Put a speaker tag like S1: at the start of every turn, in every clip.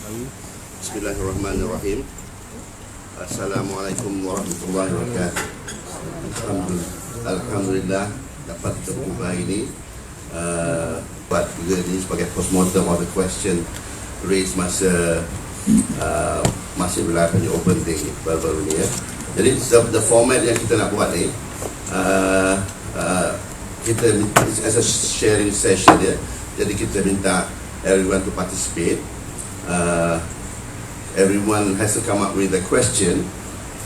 S1: Bismillahirrahmanirrahim. Assalamualaikum warahmatullahi wabarakatuh. Alhamdulillah dapat berjumpa ini. Buat juga ini sebagai postmortem of the question raised masa Masjid Wilayah Persekutuan baru-baru ni ya. Jadi the format yang kita nak buat ni, kita as a sharing session ya. Jadi kita minta everyone to participate. Everyone has to come up with a question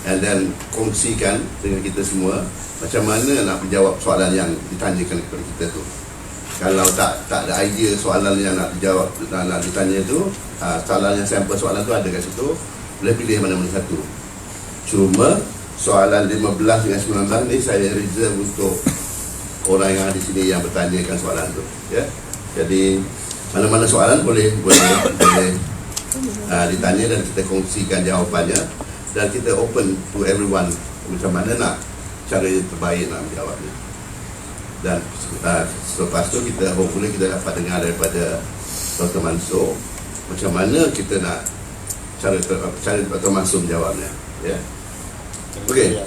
S1: and then kongsikan dengan kita semua macam mana nak menjawab soalan yang ditanyakan kepada kita tu. Kalau tak ada idea soalan yang nak dijawab, nak ditanya tu, soalan yang sampel soalan tu ada kat situ, boleh pilih mana-mana satu. Cuma soalan 15 dengan 19 ni saya reserve untuk orang yang ada di sini yang bertanyakan soalan tu ya. Jadi mana-mana soalan boleh ditanya dan kita kongsikan jawapannya, dan kita open to everyone macam mana nak cara yang terbaik nak menjawabnya. Dan selepas tu kita hopefully kita dapat dengar daripada Dr. Mansur macam mana kita nak cara Dr. Mansur menjawabnya ya. Okey.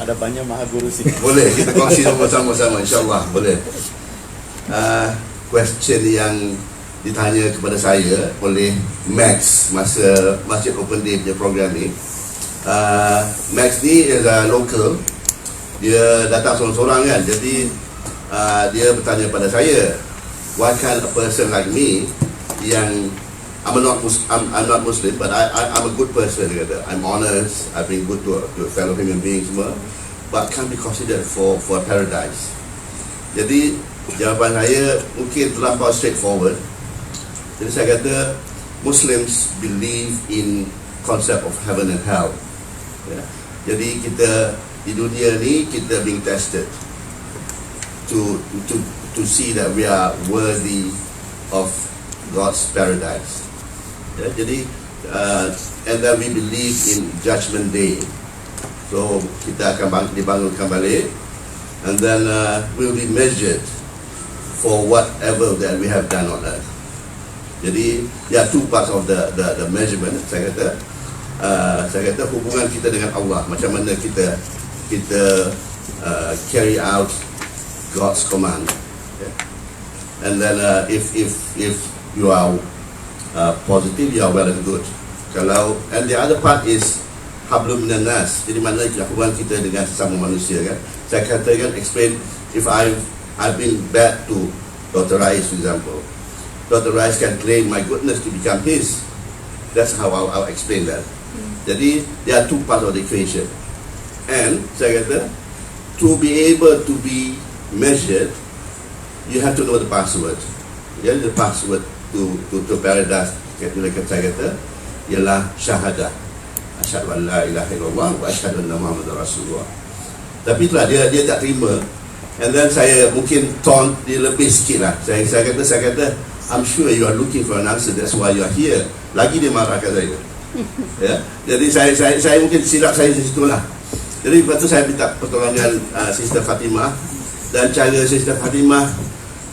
S2: Ada banyak maha guru sini.
S1: Boleh kita kongsi sama-sama insya-Allah boleh. Question yang ditanya kepada saya oleh Max masa Masjid Open Day punya program ni. Max ni is a local, dia datang seorang-seorang kan, jadi dia bertanya pada saya, why can't a person like me yang I'm not Muslim but I'm a good person, dia kata, I'm honest, I've been good to fellow human beings semua, but can't be considered for paradise. Jadi jawapan saya mungkin terlampau straightforward. Jadi saya kata Muslims believe in concept of heaven and hell ya. Jadi kita di dunia ni kita being tested to see that we are worthy of God's paradise ya. Jadi and then we believe in judgment day, so kita akan dibangunkan balik, and then we'll be measured for whatever that we have done on earth. Jadi there are two parts of the measurement. Saya kata hubungan kita dengan Allah, macam mana kita carry out God's command. Okay. And then if you are positive, you are well and good. Kalau, and the other part is hablum minan nas. Jadi mana hubungan kita dengan sesama manusia kan. Saya katakan explain, if I've been bad to Dr. Rais for example, Dr. Rice can claim my goodness to become his. That's how I'll explain that. Jadi there are two parts of the equation. And saya kata, to be able to be measured, you have to know the password. Yeah, the password to paradise. Saya kata ialah syahadah. Asyhadu an la ilaha illallah wa asyhadu anna Muhammadar Rasulullah. Tapi itulah dia tak terima. And then saya mungkin taunt dia lebih sikit lah. Saya kata I'm sure you are looking for an answer, that's why you are here. Lagi dia marahkan saya. Ya. Jadi saya mungkin silap saya di situ lah. Jadi lepas tu saya minta pertolongan Sister Fatimah, dan cara Sister Fatimah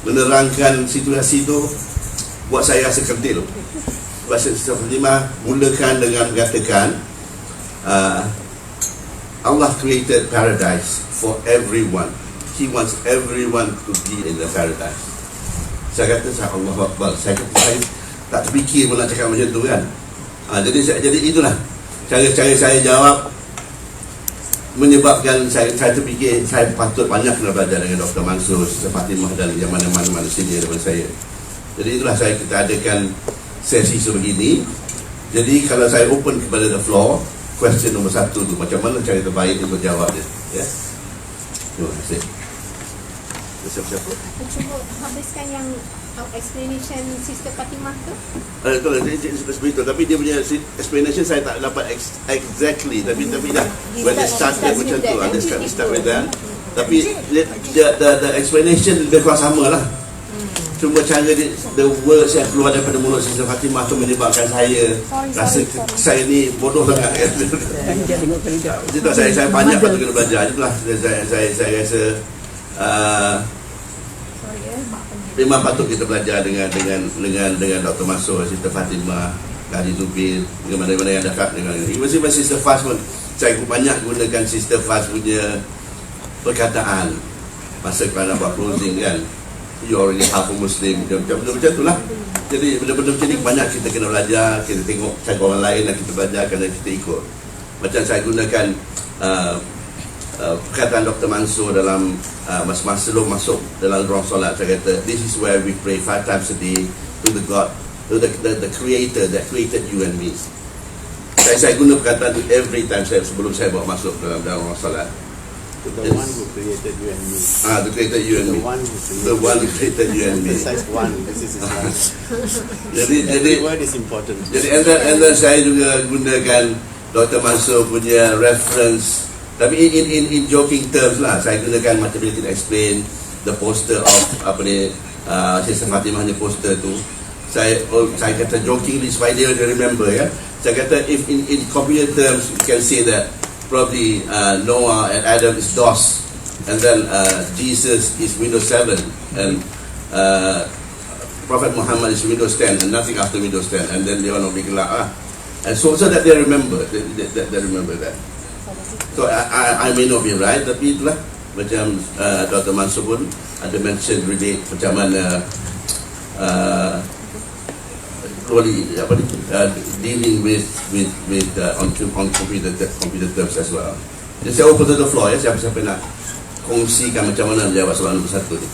S1: menerangkan situasi itu buat saya rasa kentil. Sister Fatimah mulakan dengan mengatakan Allah created paradise for everyone. He wants everyone to be in the paradise. Saya kata Allah Akbar. Saya tak terfikir pun nak cakap macam tu kan. Jadi itulah cara saya jawab, menyebabkan saya terfikir saya patut banyak kena belajar dengan Dr. Mansur, Sister Fatimah dan yang mana-mana senior daripada saya. Jadi itulah kita adakan sesi sebegini. Jadi kalau saya open kepada the floor, question nombor 1 tu, macam mana cara terbaik untuk jawab dia ya. Terima kasih. Siapa-siapa?
S3: Cuba habiskan yang explanation Sister Fatimah tu.
S1: Betul, betul. Tapi dia punya explanation saya tak dapat exactly. Tapi dah when they start macam tu, they start with that. Tapi the explanation lebih kurang sama lah. Cuma cara dia, the words yang keluar daripada mulut Sister Fatimah tu menyebabkan saya rasa saya ni bodoh sangat kan. Itulah saya banyak patut kena belajar. Itulah saya rasa memang patut kita belajar dengan Dr. Mansur, Sister Fatimah, Kadi Zubir, dengan mana-mana yang dekat dengan ini. Even Sister Faz pun, saya banyak gunakan Sister Faz punya perkataan masa kerana buat closing kan. You already half a Muslim, macam tu lah. Jadi benda-benda macam ni banyak kita kena belajar, kita tengok cara orang lain dan kita belajar kerana kita ikut. Macam saya gunakan perkataan Dr. Mansur dalam masa sebelum masuk dalam ruang solat. Saya kata, this is where we pray 5 times a day to the God, to the Creator that created you and me. Saya guna perkataan itu every time sebelum saya bawa masuk dalam ruang solat.
S2: To the one who created you and me.
S1: The created you and me. The one who created you and me.
S2: Emphasize one, this is Islam.
S1: Jadi
S2: Every word is important.
S1: Jadi and then saya juga gunakan Dr. Mansur punya reference, tapi in joking terms lah. Saya gunakan macam bila kita explain the poster of apa ni, Sister Fatimah punya poster tu. Saya kata jokingly supaya dia remember ya. Saya kata if in computer terms you can say that probably Noah and Adam is DOS, and then Jesus is Windows 7, and Prophet Muhammad is Windows 10, and nothing after Windows 10, and then they all know and so that they remember, they remember that. So I may not be right, tapi itulah macam Dr. Mansur pun ada mention relate macam mana dealing with on computer terms as well. Jadi saya open to the floor ya, siapa-siapa nak kongsikan macam mana menjawab soalan nombor 1 ni.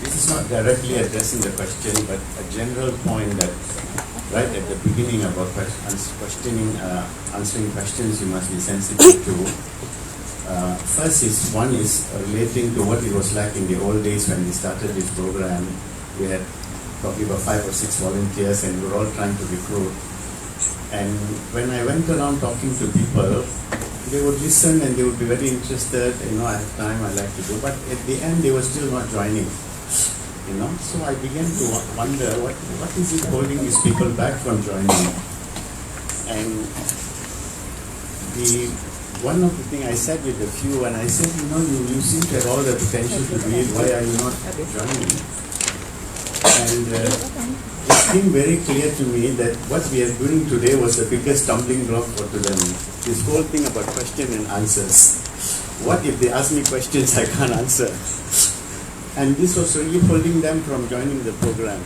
S4: This is not directly addressing the question, but a general point that right at the beginning about answering questions you must be sensitive to. First is relating to what it was like in the old days when we started this program. We had probably about 5 or 6 volunteers, and we were all trying to recruit. And when I went around talking to people, they would listen and they would be very interested. I have time, I like to do. But at the end, they were still not joining. So I began to wonder what is it holding these people back from joining. And one of the things I said with a few, and I said, you seem to have all the potential to do it, why are you not joining? And it became very clear to me that what we are doing today was the biggest stumbling block for them. This whole thing about question and answers. What if they ask me questions I can't answer? And this was really holding them from joining the program,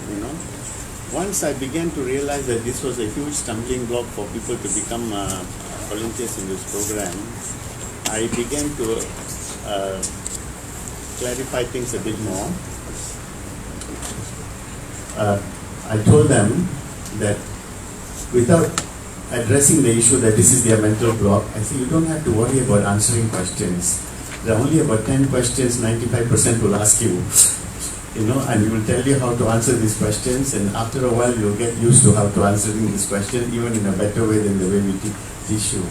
S4: Once I began to realize that this was a huge stumbling block for people to become volunteers in this program, I began to clarify things a bit more. I told them that without addressing the issue that this is their mental block, I said you don't have to worry about answering questions. There are only about 10 questions 95% will ask you. And we will tell you how to answer these questions, and after a while you'll get used to how to answering these questions, even in a better way than the way we teach you.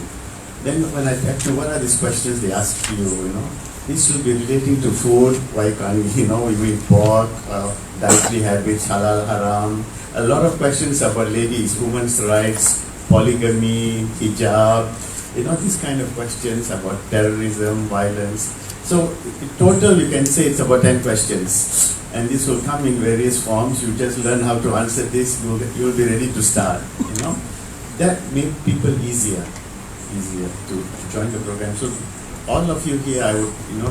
S4: Then when I asked you what are these questions they ask you, this will be relating to food, why can't we eat pork, dietary habits, halal, haram. A lot of questions about ladies, women's rights, polygamy, hijab, these kind of questions about terrorism, violence. So in total you can say it's about 10 questions. And this will come in various forms. You just learn how to answer this, you'll be ready to start. That made people easier to join the program. So all of you here,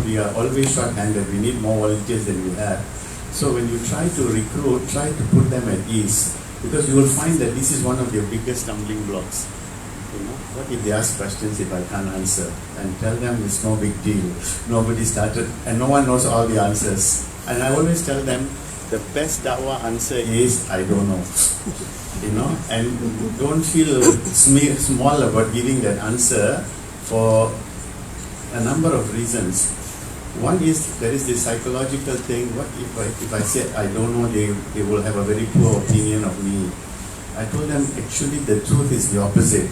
S4: we are always short-handed. We need more volunteers than we have. So when you try to recruit, try to put them at ease, because you will find that this is one of your biggest stumbling blocks. What if they ask questions if I can't answer? And tell them it's no big deal. Nobody started, and no one knows all the answers. And I always tell them the best da'wah answer is I don't know. And don't feel small about giving that answer for a number of reasons. One is there is this psychological thing. What if I say I don't know, they will have a very poor opinion of me. I told them actually the truth is the opposite.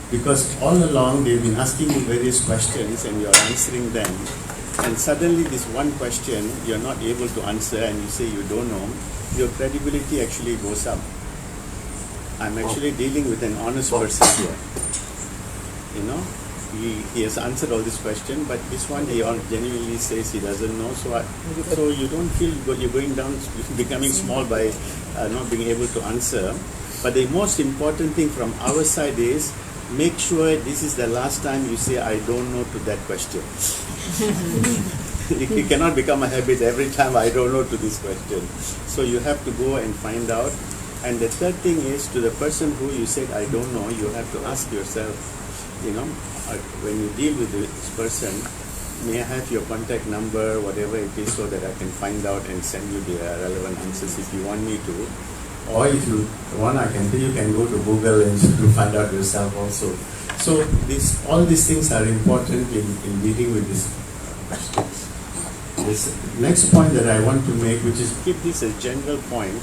S4: Because all along they've been asking you various questions and you're answering them. And suddenly this one question you're not able to answer and you say you don't know, your credibility actually goes up. I'm actually dealing with an honest person here.
S2: he has answered all this question, but this one he genuinely says he doesn't know. So you don't feel you're going down, becoming small by not being able to answer. But the most important thing from our side is make sure this is the last time you say I don't know to that question. It cannot become a habit every time I don't know to this question. So you have to go and find out. And the third thing is, to the person who you said I don't know, you have to ask yourself, when you deal with this person, may I have your contact number, whatever it is, so that I can find out and send you the relevant answers if you want me to.
S4: Or if you want, I can tell you can go to Google and to find out yourself also. So all these things are important in dealing with this questions. This next point that I want to make, which is
S2: Keep this a general point.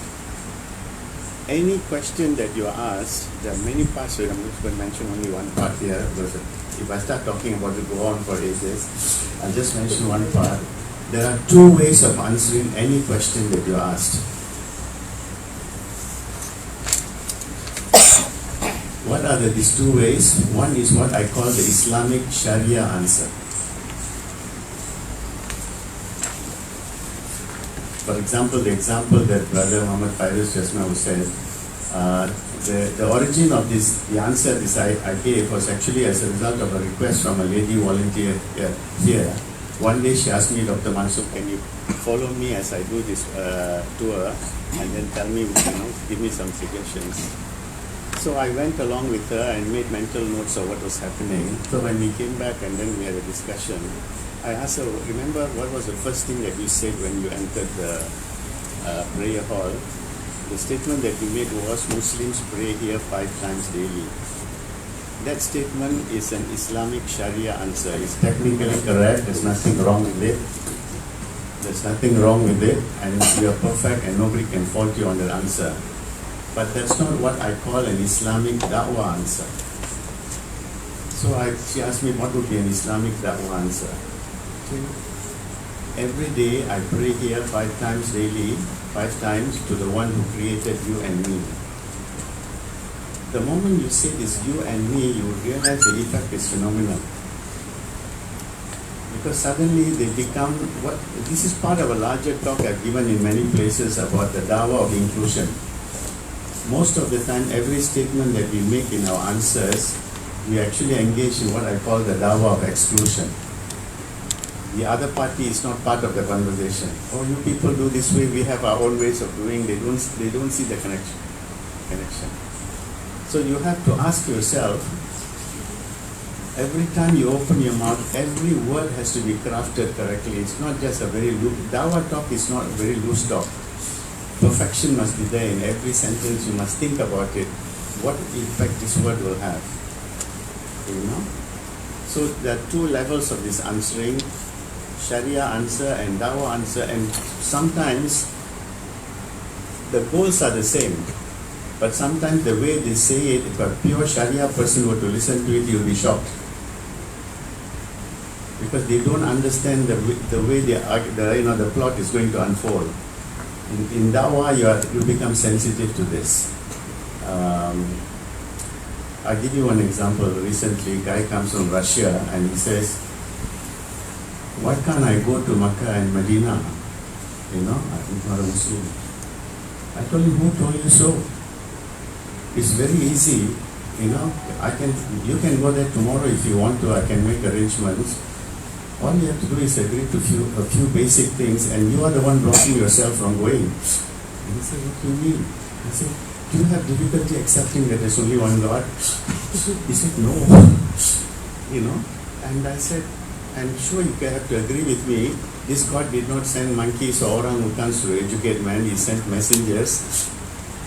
S2: Any question that you are asked, there are many parts to it. I'm just going to mention only one part here, because if I start talking about it, go on for ages. I'll just mention one part. There are two ways of answering any question that you are asked. What are these two ways? One is what I call the Islamic Sharia answer. For example, the example that Brother Muhammad Fairuz just now said, the origin of the answer I gave was actually as a result of a request from a lady volunteer here. One day she asked me, Dr. Mansur, Can you follow me as I do this tour, and then tell me, give me some suggestions. So I went along with her and made mental notes of what was happening. So when we came back and then we had a discussion, I asked her, remember what was the first thing that you said when you entered the prayer hall? The statement that you made was, Muslims pray here 5 times daily. That statement is an Islamic Sharia answer. It's technically correct, there's nothing wrong with it. There's nothing wrong with it, and you are perfect and nobody can fault you on that answer. But that's not what I call an Islamic da'wah answer. So she asked me what would be an Islamic da'wah answer. Every day I pray here 5 times daily, 5 times to the one who created you and me. The moment you say this you and me, you realize the effect is phenomenal. Because suddenly they become this is part of a larger talk I've given in many places about the dawah of inclusion. Most of the time, every statement that we make in our answers, we actually engage in what I call the dawah of exclusion. The other party is not part of the conversation. Oh, you people do this way, we have our own ways of doing. They don't see the connection. So you have to ask yourself, every time you open your mouth, every word has to be crafted correctly. It's not just a very loose, dawah talk is not a very loose talk. Perfection must be there in every sentence. You must think about it. What effect this word will have. So there are 2 levels of this answering. Sharia answer and dawah answer, and sometimes the goals are the same, but sometimes the way they say it, if a pure Sharia person were to listen to it, you'll be shocked, because they don't understand the way the plot is going to unfold. In dawah, you become sensitive to this. I'll give you one example. Recently, a guy comes from Russia and he says, why can't I go to Makkah and Medina? I'm not a Muslim. I told him, who told you so? It's very easy. You can go there tomorrow if you want to. I can make arrangements. All you have to do is agree to a few basic things, and you are the one blocking yourself from going. And he said, what do you mean? I said, do you have difficulty accepting that there's only one God? He said, no. And I said, I'm sure you have to agree with me, this God did not send monkeys or orangutans to educate man, he sent messengers.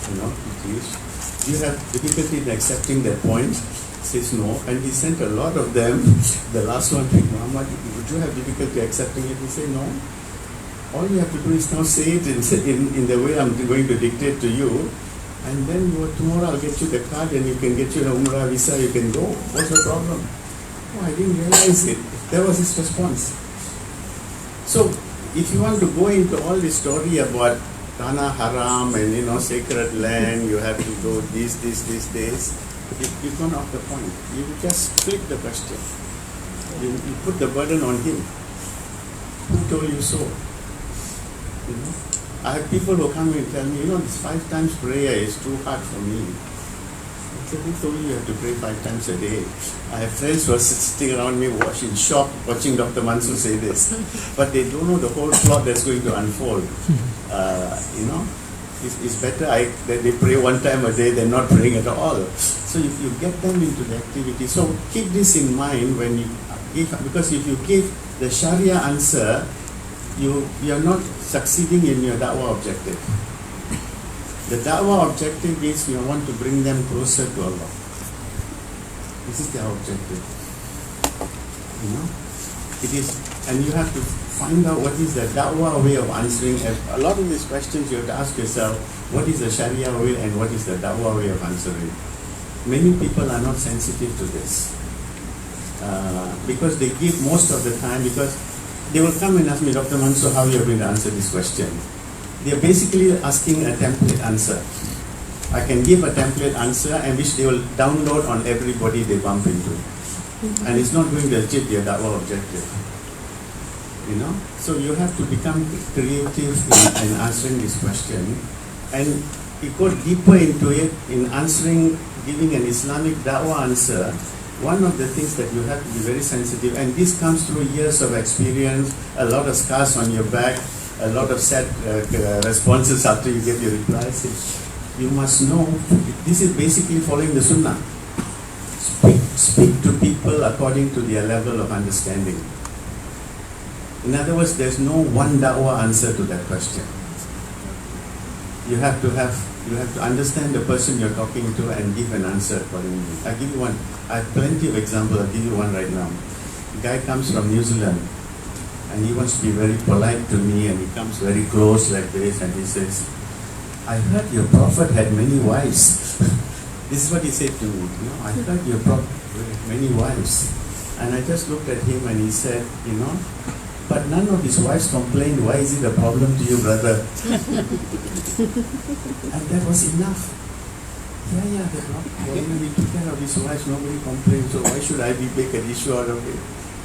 S2: Do you have difficulty in accepting that point? He says no, and he sent a lot of them. The last one, Muhammad, would you have difficulty accepting it? He said no. All you have to do is now say it in the way I'm going to dictate to you, and then tomorrow I'll get you the card and you can get you an Umrah visa, you can go. What's the problem? Oh, I didn't realize it. That was his response. So, if you want to go into all this story about Tana Haram and sacred land, you have to go these days, you've gone off the point. You just flip the question. You put the burden on him. Who told you so? You know? I have people who come and tell me, this 5 times prayer is too hard for me. I said, who told you have to pray 5 times a day? I have friends who are sitting around me in shock watching Dr. Mansur say this. But they don't know the whole plot that's going to unfold. It's better that they pray 1 time a day than not praying at all. So if you get them into the activity, so keep this in mind when you give, because if you give the Sharia answer, you are not succeeding in your da'wah objective. The da'wah objective is you want to bring them closer to Allah. This is their objective. It is, and you have to find out what is the da'wah way of answering. A lot of these questions you have to ask yourself, what is the Sharia way and what is the da'wah way of answering? Many people are not sensitive to this. Because they give most of the time, because they will come and ask me, Dr. Mansur, how you are going to answer this question? They are basically asking a template answer. I can give a template answer and which they will download on everybody they bump into. And it's not going to achieve their da'wah objective. So you have to become creative in answering this question. And you go deeper into it in answering, giving an Islamic da'wah answer. One of the things that you have to be very sensitive, and this comes through years of experience, a lot of scars on your back, a lot of sad responses after you get your replies. You must know, this is basically following the Sunnah. Speak to people according to their level of understanding. In other words, there's no one da'wah answer to that question. You have to understand the person you're talking to and give an answer accordingly. I'll give you one. I have plenty of examples. I'll give you one right now. The guy comes from New Zealand and he wants to be very polite to me, and he comes very close like this and he says, I heard your prophet had many wives. This is what he said to me. I heard your prophet had many wives. And I just looked at him and he said, but none of his wives complained. Why is it a problem to you, brother? And that was enough. Yeah, he took care of his wives, nobody complained, so why should I make an issue out of it?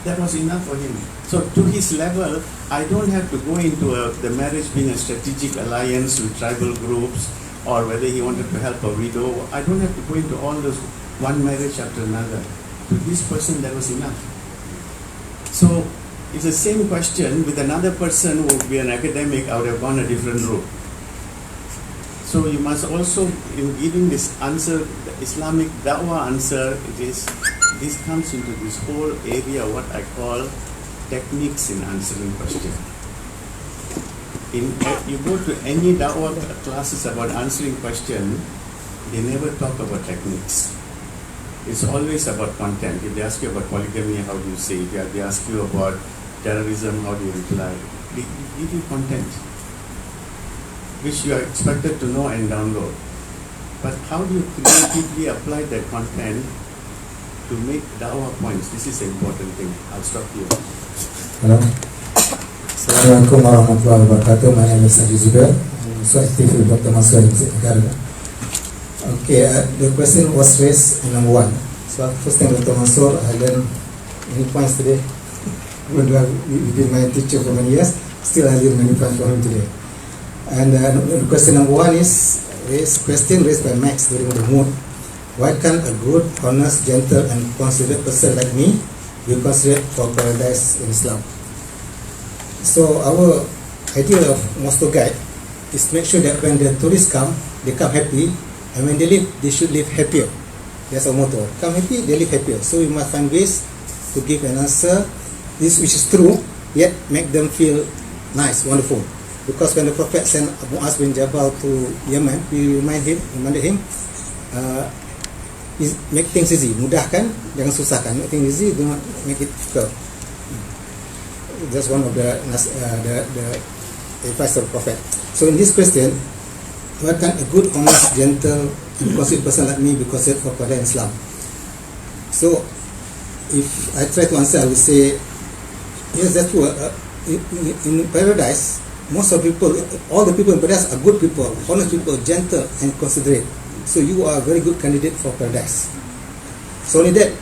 S2: That was enough for him. So to his level, I don't have to go into the marriage being a strategic alliance with tribal groups, or whether he wanted to help a widow. I don't have to go into all those one marriage after another. To this person, that was enough. So it's the same question with another person who would be an academic. I would have gone a different route. So you must also, in giving this answer, the Islamic da'wah answer, this comes into this whole area, what I call techniques in answering questions. You go to any da'wah classes about answering question, they never talk about techniques. It's always about content. If they ask you about polygamy, how do you say it? If they ask you about terrorism, how do you reply? They give you content, which you are expected to know and download. But how do you creatively apply that content to make da'wah points? This is an important thing. I'll stop here.
S5: Hello. Assalamualaikum warahmatullahi wabarakatuh. My name is Sajid Zubair. I'm so active with Dr. Mansur in Negara. Okay, the question was raised in number 1. So first time Dr. Mansur, I learned many points today. Even though we've been my teacher for many years, still I learned many points from him today. And the question number 1 is question raised by Max during the mood. Why can't a good, honest, gentle and considerate person like me be considered for paradise in Islam? So our idea of Moscow Guide is make sure that when the tourists come, they come happy, and when they leave, they should live happier. That's our motto. Come happy, they live happier. So we must find ways to give an answer, this which is true, yet make them feel nice, wonderful. Because when the Prophet sent Mu'az bin Jabal to Yemen, we reminded him, make things easy, mudahkan, jangan susahkan. Make things easy, do not make it difficult. That's one of the advice of the Prophet. So in this question, why can't a good, honest, gentle, and considerate person like me be considered for paradise in Islam? So if I try to answer, I will say, yes, that's true. In paradise, most of people, all the people in paradise are good people, honest people, gentle and considerate. So you are a very good candidate for paradise. So only that,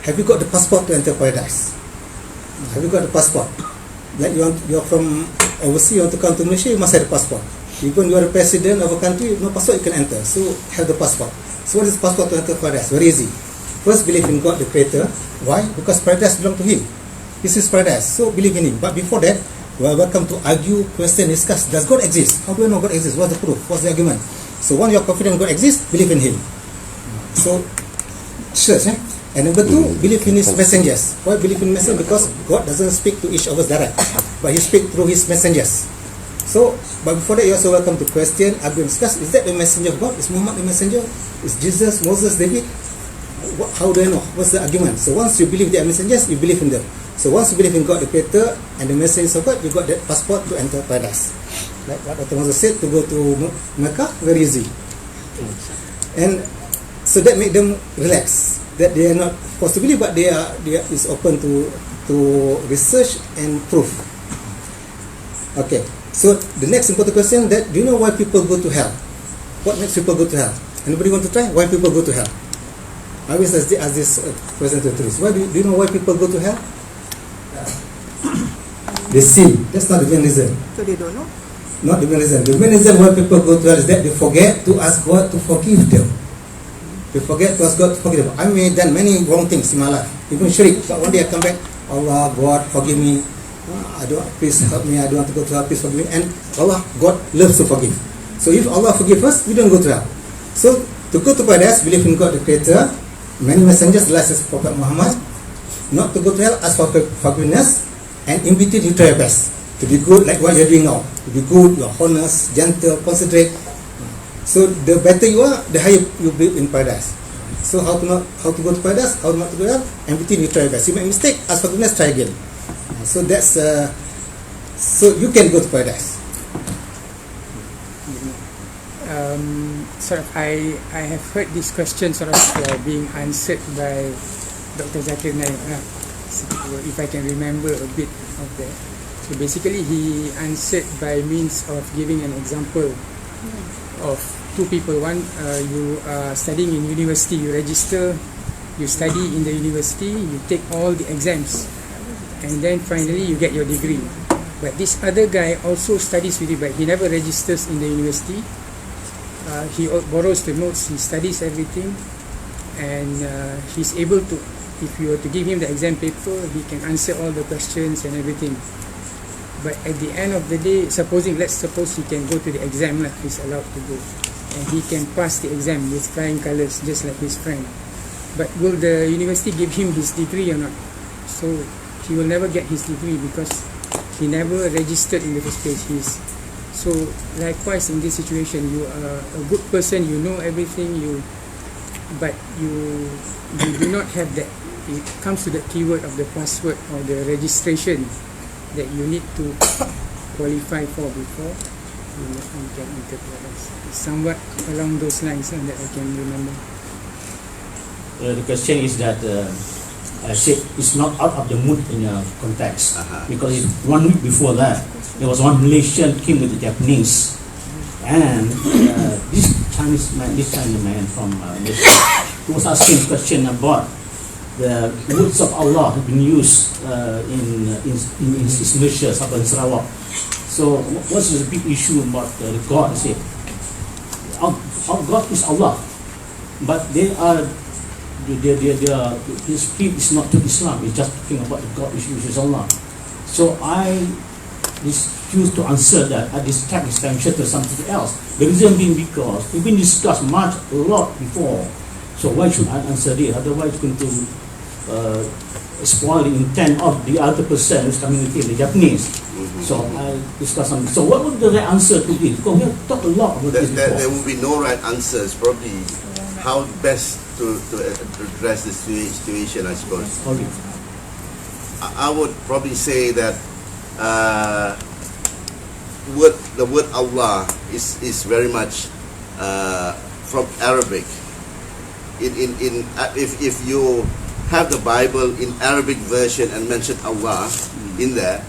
S5: have you got the passport to enter paradise? Have you got a passport? Like you're from overseas, you want to come to Malaysia, you must have a passport. Even you are a president of a country, no passport you can enter. So have the passport. So what is passport to enter paradise? Very easy. First, believe in God the Creator. Why? Because paradise belongs to Him. This is paradise. So believe in Him. But before that, we are welcome to argue, question, discuss. Does God exist? How do you know God exists? What's the proof? What's the argument? So once you are confident God exists, believe in Him. So, church, And number two, believe in His messengers. Why believe in messengers? Because God doesn't speak to each of us direct, but He speaks through His messengers. So, but before that, you also welcome to question, argue, discuss. Is that the messenger of God? Is Muhammad the messenger? Is Jesus, Moses, David? How do I know? What's the argument? So once you believe they are messengers, you believe in them. So once you believe in God the Creator and the messengers of God, you got that passport to enter paradise. Like what Dr. Moses said, to go to Mecca, very easy. And so that make them relax. That they are not forced to believe, but they is open to research and proof. Okay. So the next important question, that do you know why people go to hell? What makes people go to hell? Anybody want to try? Why people go to hell? I always ask this question to tourists. Why do you know why people go to hell? They sin. That's not the main reason.
S3: So they don't know?
S5: Not the main reason. The main reason why people go to hell is that they forget to ask God to forgive them. They forget to ask God to forgive them. I may have done many wrong things in my life, even shirk. But one day I come back, Allah, God, forgive me. Please help me. I don't want to go to hell. Please forgive me. And Allah, God loves to forgive. So if Allah forgive us, we don't go to hell. So to go to paradise, believe in God the Creator, many messengers, the last is Prophet Muhammad. Not to go to hell, ask for forgiveness, and in between you try your best to be good, like what you're doing now. To be good, you're honest, gentle, considerate. So the better you are, the higher you be in paradise. So how to go to paradise, how not to go there, and between you try your best. You make mistake, ask forgiveness, try again. So that's so you can go to paradise.
S6: I have heard this question being answered by Dr. Zakir Naik. If I can remember a bit of that. So basically, he answered by means of giving an example of two people. One, you are studying in university, you register, you study in the university, you take all the exams, and then finally you get your degree. But this other guy also studies with you, but he never registers in the university. He borrows the notes, he studies everything, and he's able to, if you were to give him the exam paper, he can answer all the questions and everything. But at the end of the day, let's suppose he can go to the exam, he's allowed to go, and he can pass the exam with flying colours, just like his friend. But will the university give him his degree or not? So he will never get his degree because he never registered in the first place. So likewise in this situation, you are a good person, you know everything, but you do not have that. It comes to the keyword of the password or the registration that you need to qualify for before you can enter paradise. Somewhat along those lines that I can remember.
S7: The question is that I said it's not out of the mood in a context, because 1 week before that there was one Malaysian came with the Japanese, and this Chinese man from Malaysia, he was asking question about the words of Allah have been used in Malaysia, Sabah and Sarawak. So what's the big issue about God? I say, our God is Allah, but their spirit is not to Islam. It's just talking about the God which is Allah. So I choose to answer that at this time to something else. The reason being because we've been discussed a lot before. So why should I answer it? Otherwise, it's going to spoil the intent of the other person who's coming with him, the Japanese. So I discuss something. So what would the right answer to this? Because we have talked a lot about this before.
S1: There will be no right answers. Probably how best to address this situation, I suppose.
S7: Okay.
S1: I would probably say that the word Allah is very much from Arabic. If you have the Bible in Arabic version and mention Allah in there,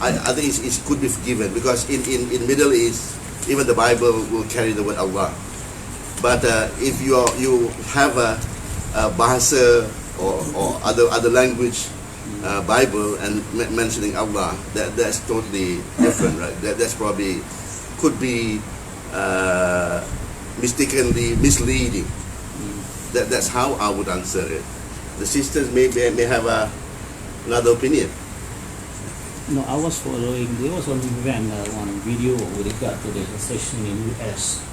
S1: I think it could be forgiven, because in Middle East even the Bible will carry the word Allah. But if you have a bahasa or other language Bible and mentioning Allah, that's totally different, right? That's probably could be mistakenly misleading. That's how I would answer it. The sisters may have another opinion.
S7: No, I was following. There was one event, one video with regard to the session in US.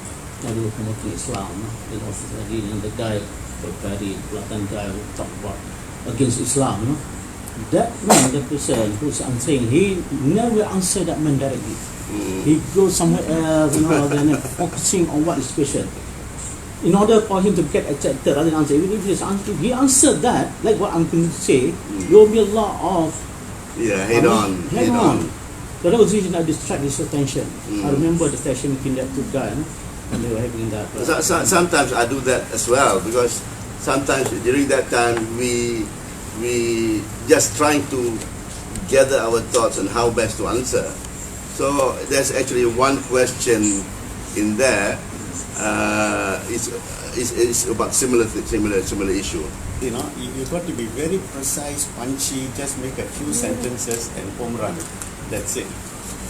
S7: They were promoting Islam. It was the guy, the very blatant guy who talked about against Islam. That man, the person who's answering, he never answered that man directly. He goes somewhere else, then focusing on what is question. In order for him to get accepted, rather than answer, he answered that, like what I'm going to say, there will be a lot of
S1: head on.
S7: So that was the reason I distract his attention. I remember the session between that two guys, and they were having that.
S1: Sometimes I do that as well, because sometimes during that time we just trying to gather our thoughts on how best to answer. So there's actually one question in there. It's about similar issue.
S2: You know, you've got to be very precise, punchy, just make a few sentences and home run. That's it.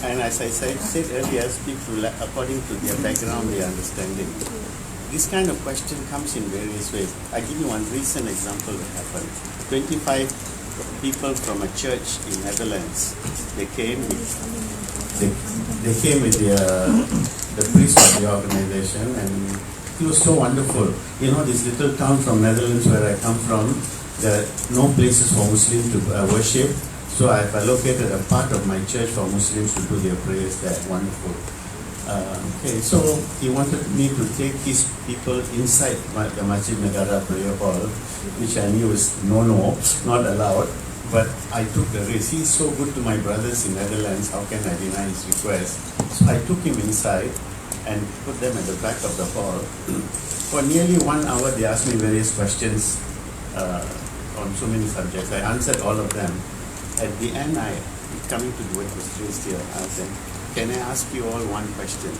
S2: And as I said earlier, people according to their background, their understanding. This kind of question comes in various ways. I give you one recent example that happened. 25 people from a church in Netherlands. They came with the priest of the organization, and it was so wonderful. You know, this little town from Netherlands where I come from, there are no places for Muslims to worship. So I've allocated a part of my church for Muslims to do their prayers there. Wonderful. So he wanted me to take his people inside the Masjid Negara prayer hall, which I knew is not allowed. But I took the risk. He's so good to my brothers in Netherlands, how can I deny his request? So I took him inside and put them at the back of the hall. For nearly 1 hour, they asked me various questions on so many subjects. I answered all of them. At the end, coming to do it was raised here, I said, can I ask you all one question?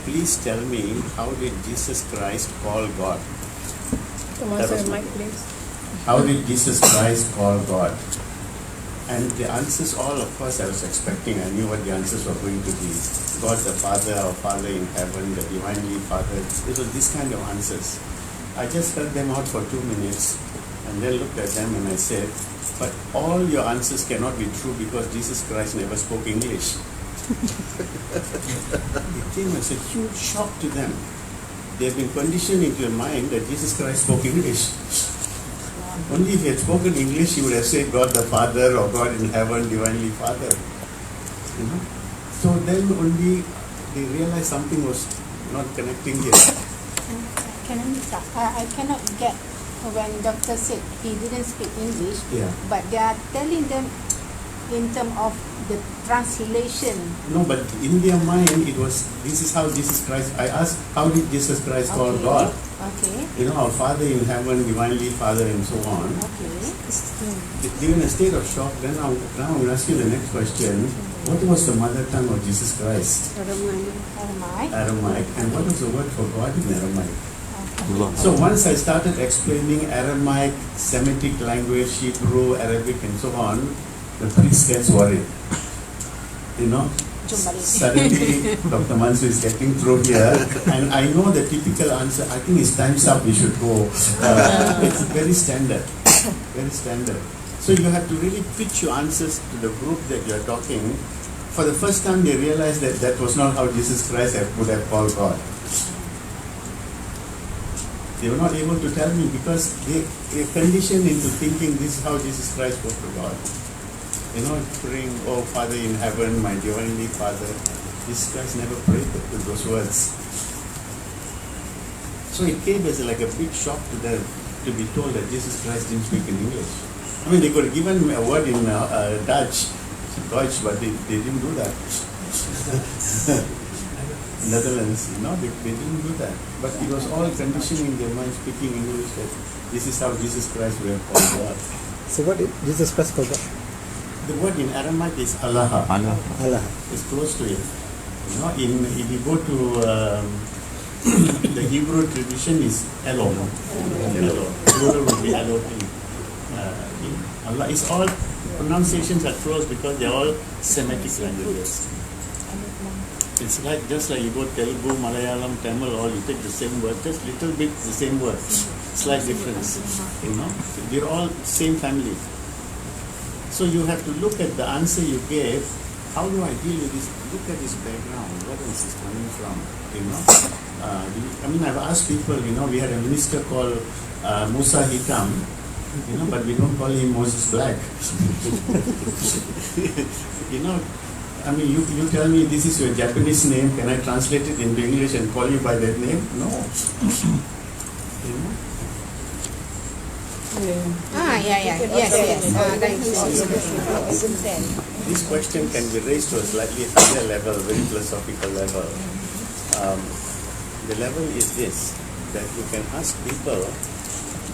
S2: Please tell me, how did Jesus Christ call God? How did Jesus Christ call God? And the answers all, of course, I was expecting. I knew what the answers were going to be. God the Father, our Father in heaven, the Divinely Father. It was this kind of answers. I just heard them out for 2 minutes and then looked at them and I said, but all your answers cannot be true because Jesus Christ never spoke English. It came as a huge shock to them. They have been conditioned into their mind that Jesus Christ spoke English. Only if he had spoken English, he would have said God the Father or God in heaven, Divinely Father. You know? So then only they realized something was not connecting here.
S3: I cannot get when doctor said he didn't speak English, but they are telling them in terms of the translation.
S2: No, but in their mind it was, this is how Jesus Christ, I asked, how did Jesus Christ call God?
S3: Okay.
S2: You know, our Father in heaven, Divinely Father and so on.
S3: Okay.
S2: They're in a state of shock. Then now I'm going to ask you the next question. What was the mother tongue of Jesus Christ? Aramaic. And what was the word for God in Aramaic? So once I started explaining Aramaic, Semitic language, Hebrew, Arabic and so on, the priest gets worried. You know, suddenly Dr. Mansu is getting through here and I know the typical answer. I think it's time's up, we should go. It's very standard. Very standard. So you have to really pitch your answers to the group that you are talking. For the first time they realized that that was not how Jesus Christ would have called God. They were not able to tell me because they are conditioned into thinking this is how Jesus Christ spoke to God. You know, praying, oh Father in heaven, my Divinely Father. Jesus Christ never prayed with those words. So it came as like a big shock to them to be told that Jesus Christ didn't speak in English. I mean, they could have given a word in Deutsch, but they didn't do that. Netherlands, you know, they didn't do that. But it was all conditioning their mind speaking English that this is how Jesus Christ will have called God.
S5: So what did Jesus Christ call God?
S2: The word in Aramaic is Allah.
S5: Allah.
S2: It's close to it. You know, if you go to the Hebrew tradition is Elohim. Plural would be Elohim. Allah is all pronunciations are close because they're all Semitic languages. It's like just like you go Telugu, Malayalam, Tamil, all you take the same word, just little bit the same word, slight difference. You know, they're all same family. So you have to look at the answer you gave. How do I deal with this? Look at this background. Where is this coming from? You know, I mean, I've asked people. You know, we had a minister called Musa Hikam. You know, but we don't call him Moses Black. You know, I mean, you tell me this is your Japanese name. Can I translate it into English and call you by that name? No. You know. This question can be raised to a slightly higher level, very philosophical level. The level is this, that you can ask people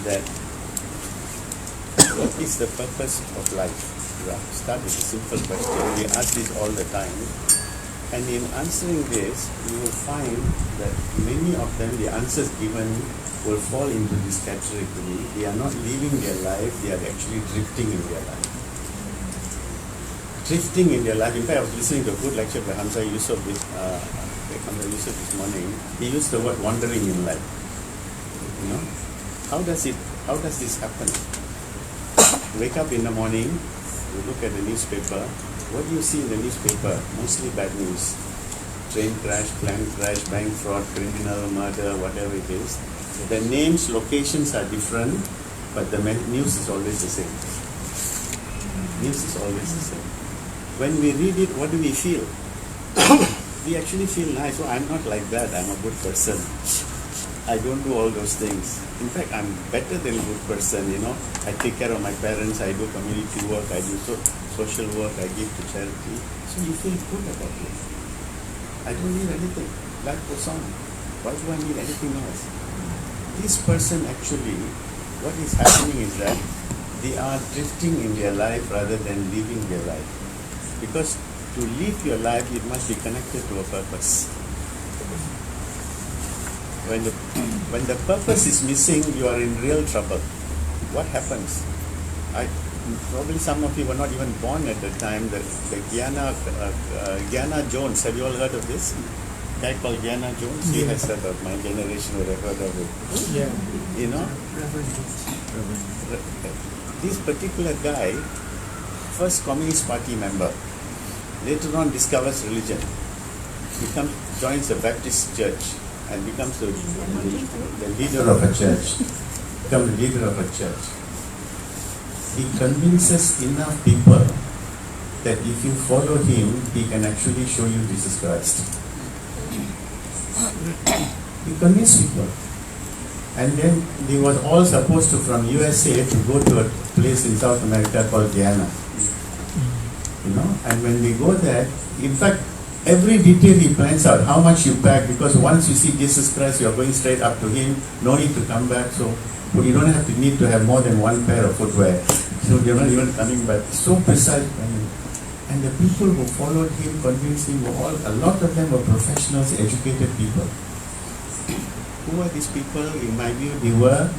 S2: that what is the purpose of life? Start with a simple question. We ask this all the time. And in answering this, you will find that many of them, the answers given will fall into this category. They are not living their life, they are actually drifting in their life. Drifting in their life. In fact, I was listening to a good lecture by Hamza Yusuf this morning. He used the word wandering in life. You know? How does this happen? You wake up in the morning, you look at the newspaper. What do you see in the newspaper? Mostly bad news. Train crash, plane crash, bank fraud, criminal, murder, whatever it is. The names, locations are different, but the news is always the same. News is always the same. When we read it, what do we feel? We actually feel nice. Oh, I'm not like that. I'm a good person. I don't do all those things. In fact, I'm better than a good person, you know. I take care of my parents, I do community work, I do social work, I give to charity. So you feel good about it. I don't need anything. Life goes on. Why do I need anything else? This person actually, what is happening is that they are drifting in their life rather than living their life. Because to live your life, it must be connected to a purpose. When the purpose is missing, you are in real trouble. What happens? Probably some of you were not even born at the time. The Gianna Jones, have you all heard of this? A guy called Gianna Jones? He has heard of, my generation would have heard of it.
S6: Yeah.
S2: You know? This particular guy, first Communist Party member, later on discovers religion, joins the Baptist church, and becomes the leader of a church. Becomes the leader of a church. He convinces enough people that if you follow him, he can actually show you Jesus Christ. He convinced people. And then they were all supposed to, from USA, to go to a place in South America called Guyana. You know, and when they go there, in fact, every detail he plans out, how much you pack, because once you see Jesus Christ, you are going straight up to him, no need to come back, so you don't need to have more than one pair of footwear. So you're not even coming back. So precise. And the people who followed him, convinced him, a lot of them were professionals, educated people. Who are these people? In my view, they were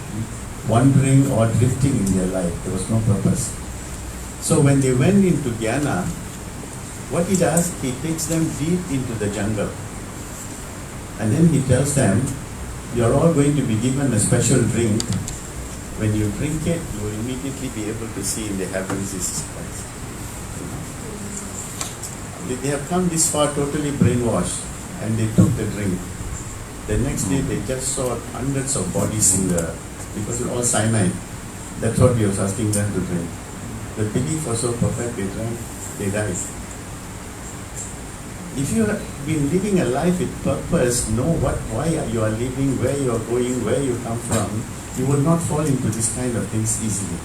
S2: wandering or drifting in their life. There was no purpose. So when they went into Guyana, what he does, he takes them deep into the jungle. And then he tells them, you're all going to be given a special drink. When you drink it, you will immediately be able to see in the heavens Jesus Christ. They have come this far totally brainwashed, and they took the drink. The next day, they just saw hundreds of bodies in the, because it's all cyanide. That's what he was asking them to drink. The belief was so perfect, they drank, they died. If you have been living a life with purpose, know why you are living, where you are going, where you come from, you will not fall into this kind of things easily.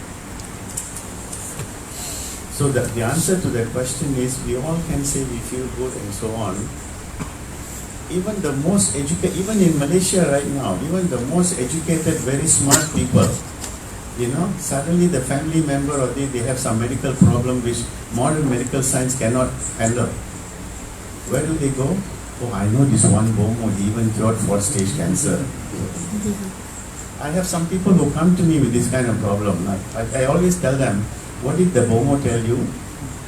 S2: So the answer to that question is, we all can say we feel good and so on. Even the most educated, even in Malaysia right now, even the most educated, very smart people, you know, suddenly the family member or they have some medical problem which modern medical science cannot handle. Where do they go? Oh, I know this one Bomo, he even cured 4th-stage cancer. I have some people who come to me with this kind of problem. I always tell them, what did the Bomo tell you?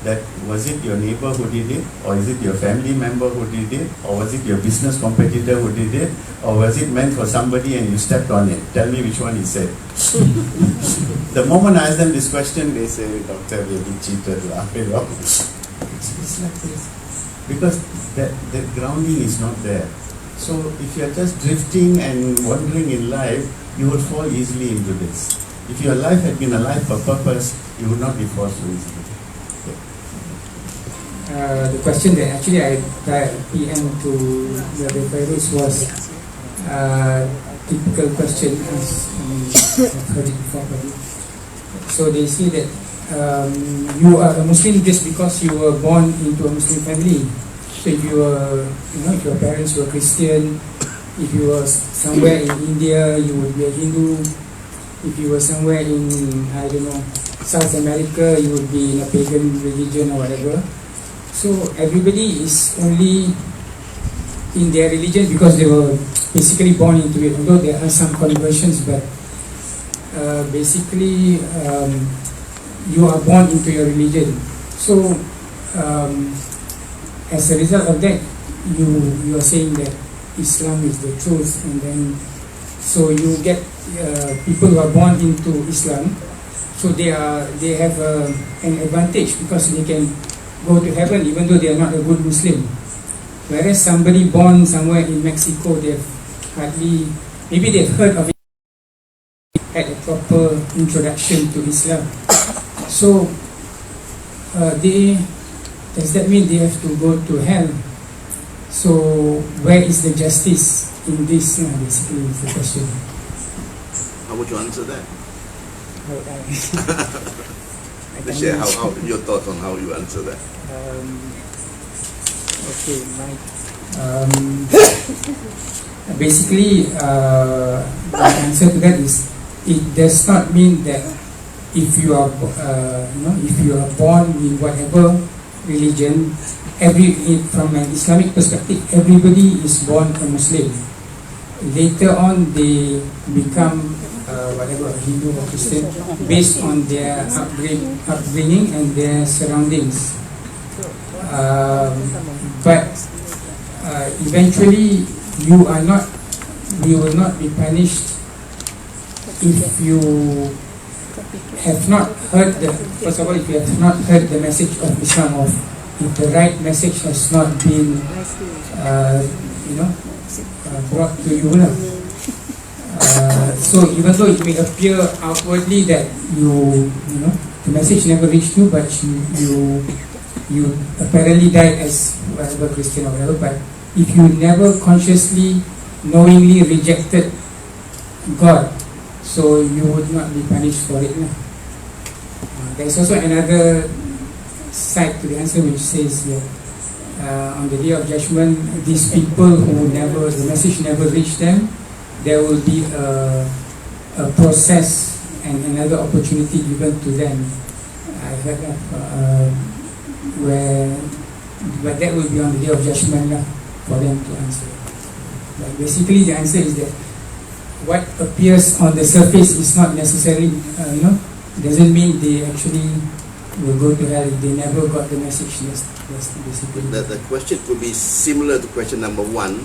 S2: That was it your neighbor who did it, or is it your family member who did it, or was it your business competitor who did it, or was it meant for somebody and you stepped on it? Tell me which one he said. The moment I ask them this question, they say, "Doctor, we have been cheated." It's like this. Because the grounding is not there. So if you are just drifting and wandering in life, you would fall easily into this. If your life had been a life for purpose, you would not be forced so easily.
S6: The question that actually I PM to the referees was typical question as I've heard it before. So they say that you are a Muslim just because you were born into a Muslim family. So if you were, if your parents were Christian, if you were somewhere in India, you would be a Hindu. If you were somewhere in, I don't know, South America, you would be in a pagan religion or whatever. So everybody is only in their religion because they were basically born into it. Although there are some conversions, but basically you are born into your religion. So as a result of that, you are saying that Islam is the truth, and then so you get people who are born into Islam. So they have an advantage because they can go to heaven even though they are not a good Muslim. Whereas somebody born somewhere in Mexico, maybe they've heard of it, had a proper introduction to Islam. So does that mean they have to go to hell? So where is the justice in this? Basically, is the question.
S1: How would you answer that?
S6: I
S1: Share how your thoughts on how you answer that.
S6: Okay, basically, the answer to that is it does not mean that if you are born in whatever religion, from an Islamic perspective, everybody is born a Muslim. Later on, they become whatever, Hindu or Christian, based on their upbringing and their surroundings. But eventually, you will not be punished if you have not heard first of all, if you have not heard the message of Islam, or if the right message has not been brought to you. So even though it may appear outwardly that the message never reached you, but you apparently died as whatever Christian or whatever, but if you never consciously, knowingly rejected God, so you would not be punished for it. There's also another side to the answer which says that on the day of judgment, these people who the message never reached them, there will be a process and another opportunity given to them. I heard of but that will be on the day of judgment for them to answer. But basically, the answer is that what appears on the surface is not necessarily, doesn't mean they actually will go to hell if they never got the message. That's basically.
S1: The question could be similar to question number one,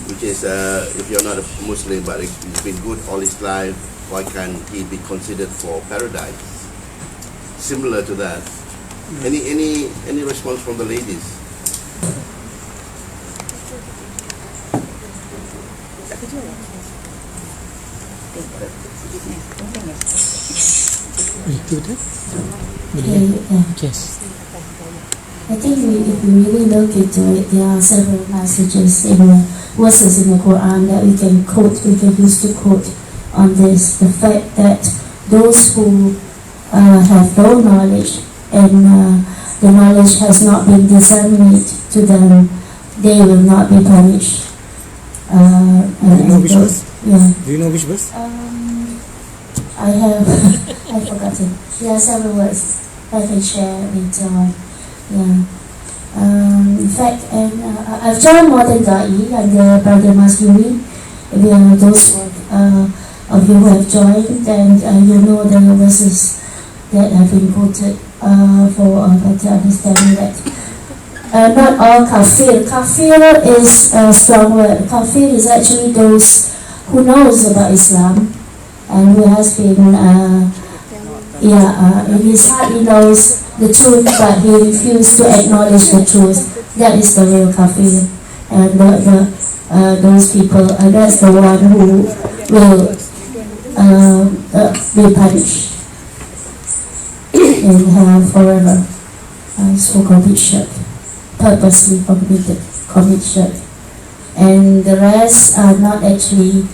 S1: which is if you're not a Muslim but he's been good all his life, why can't he be considered for paradise? Similar to that. Any response from the ladies?
S6: Yes.
S8: I think if we really look into it, there are several passages verses in the Quran that we can use to quote on this. The fact that those who have no knowledge and the knowledge has not been disseminated to them, they will not be punished.
S6: Do you know which verse?
S8: Yeah.
S6: Do you know which verse?
S8: I've forgotten. There are several words I can share later on. Yeah. In fact, I've joined Modern Da'i under Brother Masjid. Those of you who have joined, and you know the verses that have been quoted for a better understanding that not all kafir. Kafir is a strong word. Kafir is actually those who knows about Islam and who has been, in his heart he knows the truth, but he refused to acknowledge the truth. That is the real kafir. And those people, that's the one who will be punished in hell forever. So commit shirk, purposely commit shirk. And the rest are not actually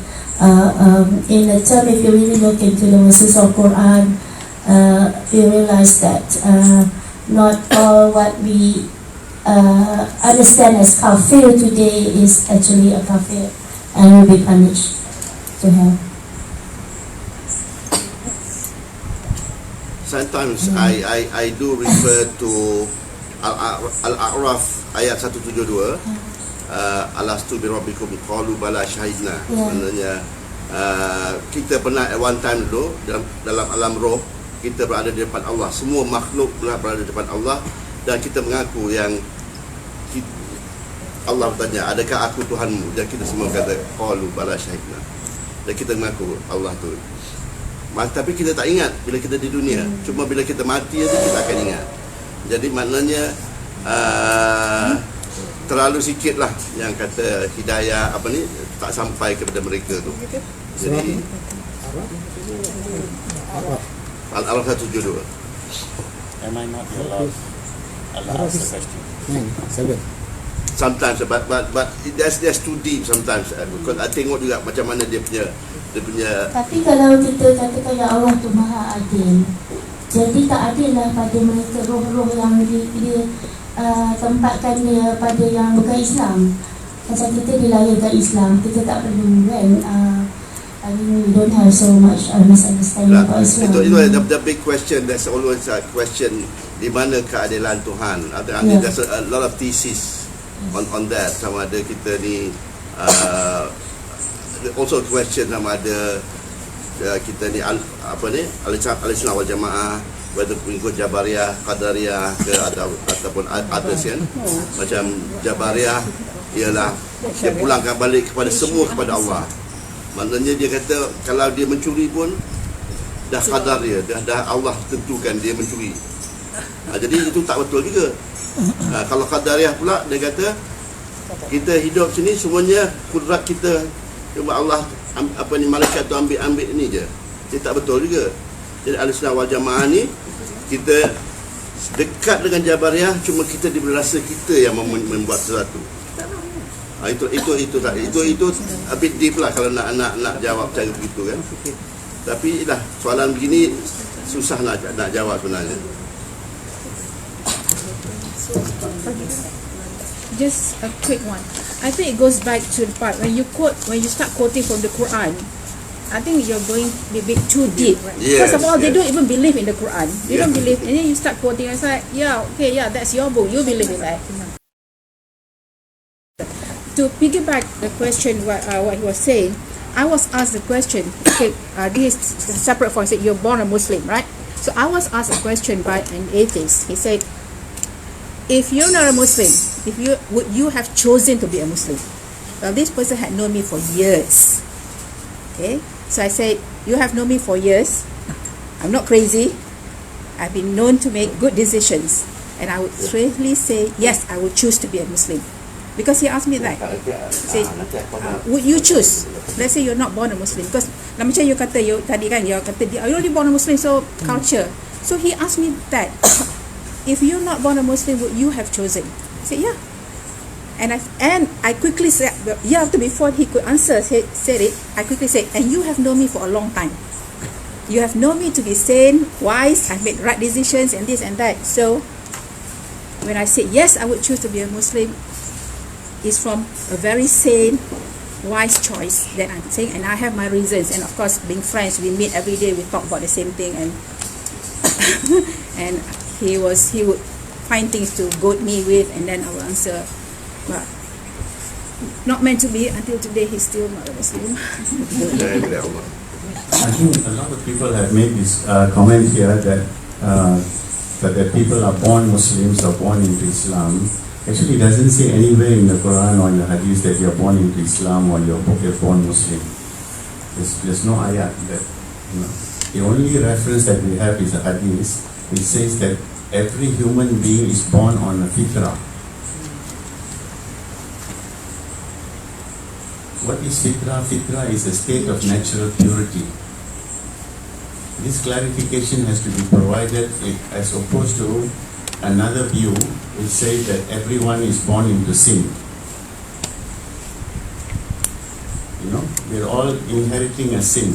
S8: in the term. If you really look into the verses of Quran, you realize that not all what we understand as kafir today is actually a kafir and will be punished to hell.
S1: Sometimes I do refer to Al-A'raf ayat 172. Alastu bi rabbikum qalu bala syahidna. Sebenarnya kita pernah at one time dulu dalam alam roh, kita berada di depan Allah. Semua makhluk berada di depan Allah dan kita mengaku yang Allah bertanya, adakah aku Tuhanmu? Dan kita semua kata qalu bala syahidna. Dan kita mengaku Allah tu. Tapi kita tak ingat bila kita di dunia. Cuma bila kita mati itu kita akan ingat. Jadi maknanya terlalu sikit lah yang kata hidayah tak sampai kepada mereka tu. Jadi Al-Araf 172.
S2: Am I not allowed? Allah ask the question.
S1: Sometimes, but that's too deep sometimes. Because I tengok juga macam mana dia punya.
S8: Tapi kalau kita katakan ya Allah tu Maha Adil, jadi tak adil lah pada mereka roh-roh yang dia tempatkan dia pada yang bukan Islam. Macam kita dilahirkan Islam, kita tak perlu kan. I mean, we don't have so much misunderstanding about Islam.
S1: Itu the big question. There's always a question, di mana keadilan Tuhan? There's a lot of thesis on that. Sama ada kita ni also question sama ada kita ni Al-Sunnah wal Jamaah, whether mengikut Jabariyah, Qadariyah ke ataupun others kan. Macam Jabariyah ialah dia pulangkan balik kepada semua kepada Allah. Maknanya dia kata kalau dia mencuri pun dah qadar dia, dah Allah tentukan dia mencuri. Jadi itu tak betul juga. Kalau Qadariyah pula dia kata kita hidup sini semuanya kudrat kita, cuma Allah malaikat tu ambil ni je. Dia tak betul juga. Jadi Ahlussunnah wal Jamaah ni kita dekat dengan Jabariyah, cuma kita diberi rasa kita yang membuat sesuatu. Itu a bit deep lah kalau nak jawab cara begitu kan. Tapi dah soalan begini susah nak jawab sebenarnya.
S9: Just a quick one. I think it goes back to the part when you start quoting from the Quran. I think you're going a bit too deep.
S1: Yes,
S9: First of all, they don't even believe in the Quran. They don't believe, and then you start quoting. I say, that's your book. You believe in that. To piggyback the question, what he was saying, I was asked the question. Okay, this is separate from saying you're born a Muslim, right? So I was asked a question by an atheist. He said, if you're not a Muslim, would you have chosen to be a Muslim? Well, this person had known me for years. Okay, so I said, you have known me for years. I'm not crazy. I've been known to make good decisions, and I would straightly say, yes, I would choose to be a Muslim. Because he asked me that. Say, would you choose? Let's say you're not born a Muslim. Because macam you kata tadi kan, you kata you're only born a Muslim, so culture. So he asked me that. If you're not born a Muslim, would you have chosen? I said, yeah. And I quickly said, after before he could answer, said it, I quickly said, and you have known me for a long time. You have known me to be sane, wise, I've made right decisions and this and that. So when I said, yes, I would choose to be a Muslim, it's from a very sane, wise choice that I'm saying, and I have my reasons. And of course, being friends, we meet every day, we talk about the same thing, and and he would find things to goad me with, and then I will answer. But not meant to be. Until today, he's still not a Muslim.
S2: I think a lot of people have made this comment here that but that people are born Muslims or born into Islam, actually doesn't say anywhere in the Quran or in the Hadith that you're born into Islam or you're born Muslim. There's no ayat that, you know. The only reference that we have is a Hadith which says that every human being is born on a fitrah. What is fitrah? Fitrah is a state of natural purity. This clarification has to be provided as opposed to another view which says that everyone is born into sin. You know, we're all inheriting a sin.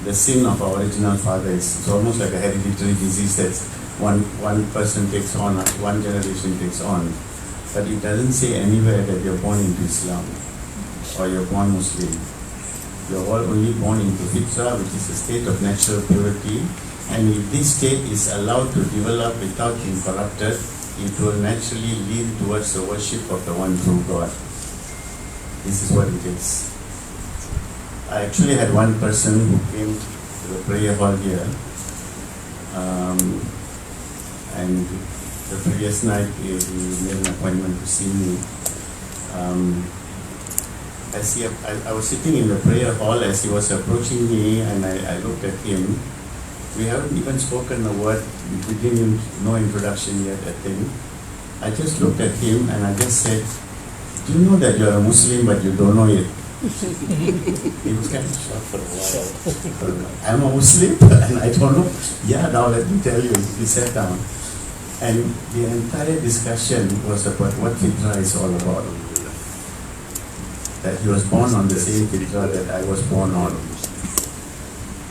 S2: The sin of our original fathers. It's almost like a hereditary disease that one person takes on, one generation takes on. But it doesn't say anywhere that you're born into Islam or you're born Muslim. You're all only born into fitrah, which is a state of natural purity, and if this state is allowed to develop without being corrupted, it will naturally lead towards the worship of the one true God. This is what it is. I actually had one person who came to the prayer hall here, and the previous night he made an appointment to see me. I was sitting in the prayer hall as he was approaching me, and I looked at him. We haven't even spoken a word. We didn't even no introduction yet, I think. I just looked at him and I just said, "Do you know that you're a Muslim but you don't know it?" He was kind of shocked for a while. "I'm a Muslim and I don't know." "Yeah, now let me tell you." He sat down. And the entire discussion was about what fitrah is all about. That he was born on the same fitrah that I was born on.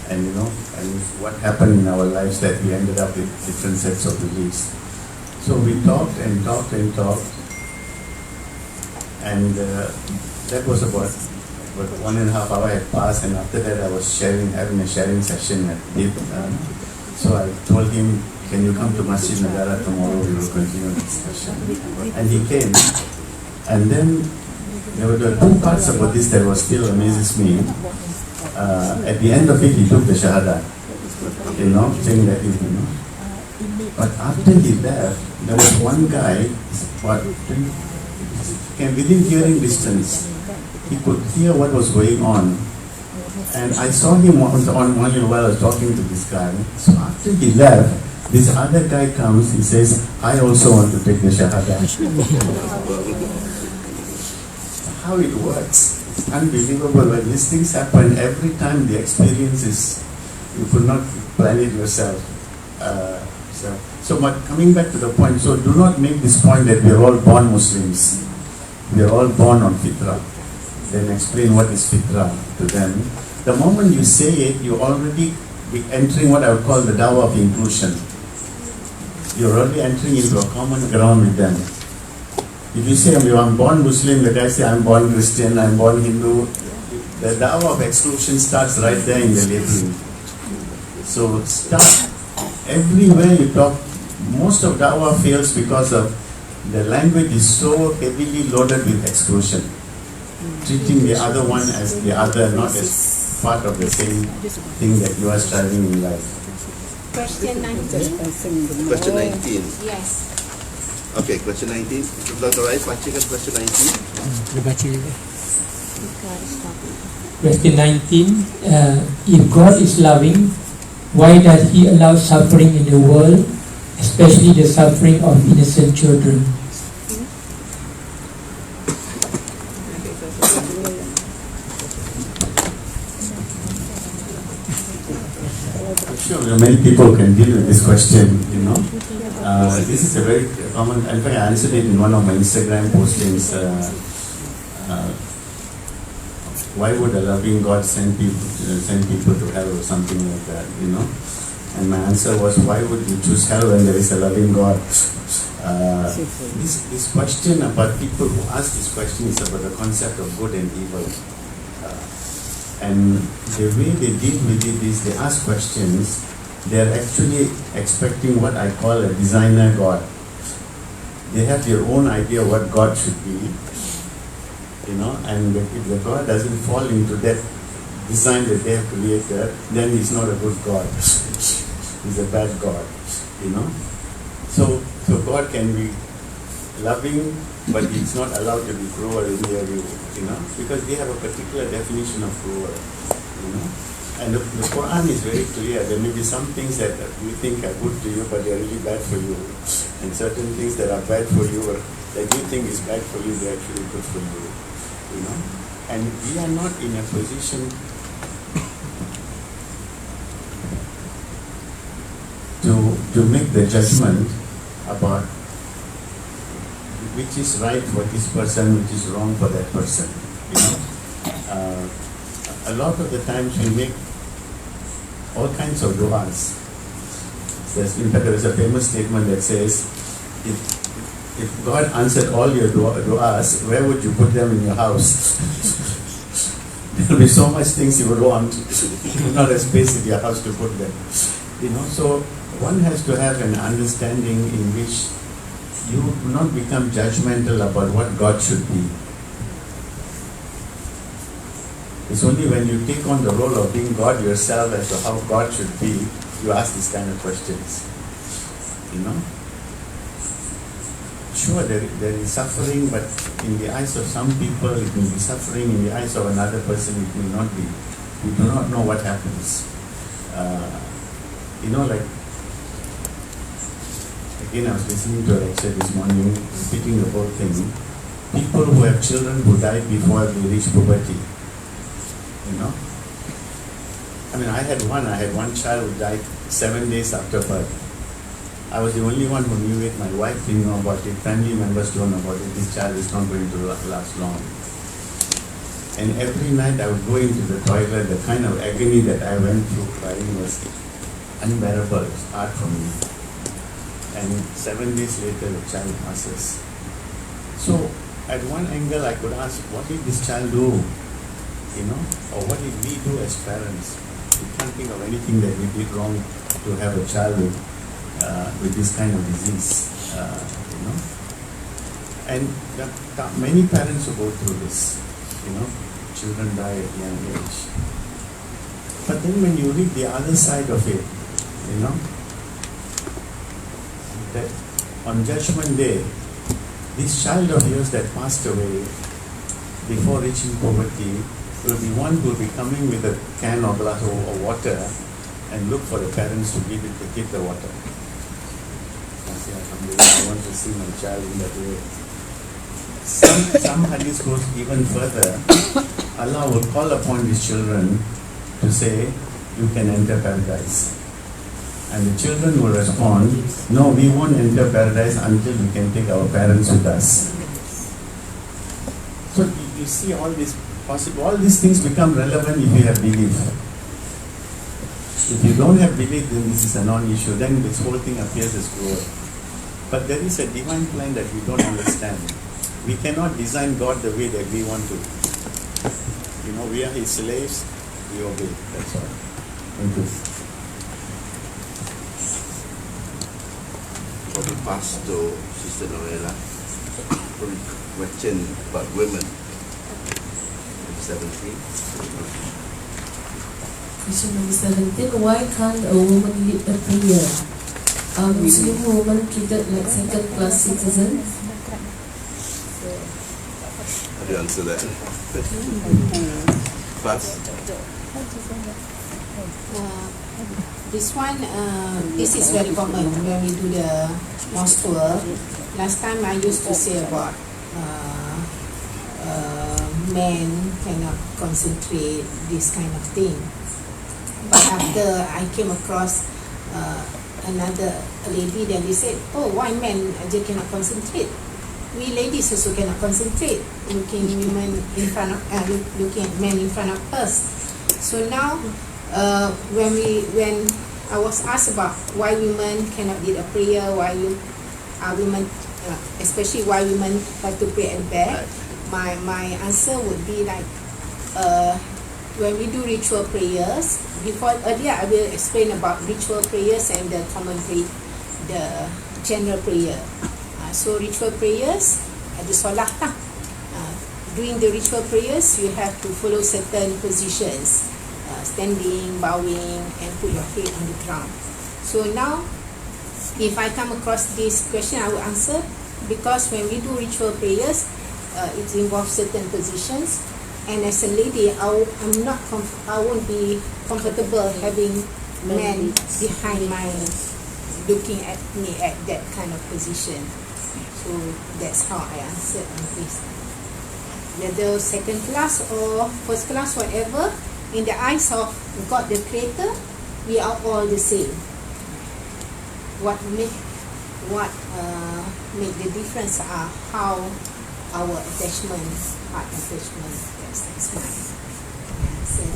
S2: And you know, and what happened in our lives that we ended up with different sets of beliefs. So we talked and talked and talked. And that was about 1.5 hours had passed, and after that I was having a sharing session at it. So I told him, "Can you come to Masjid Wilayah tomorrow? We will continue the discussion." And he came. And then there were two parts about this that was still amazes me. At the end of it, he took the shahada, you know, saying that, you know. But after he left, there was one guy, within hearing distance, he could hear what was going on. And I saw him on one while I was talking to this guy. So after he left, this other guy comes, he says, "I also want to take the shahada." How it works. It's unbelievable. When these things happen, every time the experience is, you could not plan it yourself. But coming back to the point, so do not make this point that we are all born Muslims. We are all born on fitrah. Then explain what is fitrah to them. The moment you say it, you're already entering what I would call the dawah of inclusion. You're already entering into a common ground with them. If you say, "I'm born Muslim," the guy say, "I'm born Christian, I'm born Hindu," the dawah of exclusion starts right there in the labeling. So start everywhere you talk. Most of dawah fails because of the language is so heavily loaded with exclusion, treating the other one as the other, not as part of the same thing that you are striving in life.
S3: Question 19.
S1: Question 19.
S3: Yes.
S1: Okay, question 19. Dr. Rais, bacakan question 19.
S10: Question 19. If God is loving, why does He allow suffering in the world, especially the suffering of innocent children?
S2: Sure, many people can deal with this question, you know. This is a very common, in fact I answered it in one of my Instagram postings. Why would a loving God send people to hell or something like that, you know? And my answer was, why would you choose hell when there is a loving God? This question about people who ask this question is about the concept of good and evil. And the way they deal with it is they ask questions, they're actually expecting what I call a designer God. They have their own idea what God should be, you know, and if the God doesn't fall into that design that they have created, then he's not a good God. is a bad God, you know. So God can be loving, but He's not allowed to be cruel in their view, you know, because they have a particular definition of cruel, you know. And the Quran is very clear. There may be some things that you think are good to you, but they are really bad for you, and certain things that are bad for you, or that you think is bad for you, they are actually good for you, you know. And we are not in a position to make the judgment about which is right for this person, which is wrong for that person, you know. A lot of the times we make all kinds of du'as. In fact, there is a famous statement that says, if God answered all your du'as, where would you put them in your house? There will be so much things you would want, you would not have space in your house to put them. You know, so one has to have an understanding in which you do not become judgmental about what God should be. It's only when you take on the role of being God yourself as to how God should be, you ask these kind of questions. You know? Sure, there is suffering, but in the eyes of some people it may be suffering, in the eyes of another person it may not be. We do not know what happens. You know, like, again, I was listening to a lecture this morning, repeating the whole thing. People who have children who died before they reach puberty, you know. I mean, I had one child who died 7 days after birth. I was the only one who knew it. My wife didn't know about it. Family members don't know about it. This child is not going to last long. And every night I would go into the toilet. The kind of agony that I went through crying was unbearable. It's hard for me. And 7 days later, the child passes. So, at one angle, I could ask, what did this child do? You know, or what did we do as parents? We can't think of anything that we did wrong to have a child with this kind of disease, you know. And many parents who go through this, you know, children die at a young age. But then when you read the other side of it, you know, that on Judgment Day, this child of yours that passed away before reaching puberty will be one who will be coming with a can or glass of water and look for the parents to give the water. I want to see my child in that way. Some hadith goes even further. Allah will call upon His children to say, you can enter paradise. And the children will respond, no, we won't enter paradise until we can take our parents with us. So you see all these things become relevant if you have belief. If you don't have belief, then this is a non-issue. Then this whole thing appears as cruel. But there is a divine plan that we don't understand. We cannot design God the way that we want to. You know, we are His slaves, we obey. That's all. Thank you.
S1: Before we pass to Sister Norella, question about women. 17.
S11: Question number 17. Why can't a woman lead a prayer? Are Muslim women treated like second-class citizens?
S1: How do you answer that? Pass.
S3: This is very common when we do the mosque tour. Last time I used to say about men cannot concentrate, this kind of thing. But after I came across another lady, then they said, oh, why men they cannot concentrate? We ladies also cannot concentrate, looking women in front of looking at men in front of us. So now when I was asked about why women cannot lead a prayer, why women especially why women like to pray at the back, my answer would be like, when we do ritual prayers, earlier I will explain about ritual prayers and the common prayer, the general prayer. So ritual prayers, ada solat lah. Doing the ritual prayers, you have to follow certain positions, standing, bowing, and put your head on the ground. So now, if I come across this question, I will answer, because when we do ritual prayers, it involves certain positions, and as a lady, I won't be comfortable having men behind my, looking at me at that kind of position. So that's how I answered on this. Whether second class or first class, whatever, in the eyes of God the Creator, we are all the same. What make the difference are how our attachment, heart attachment. That's my answer.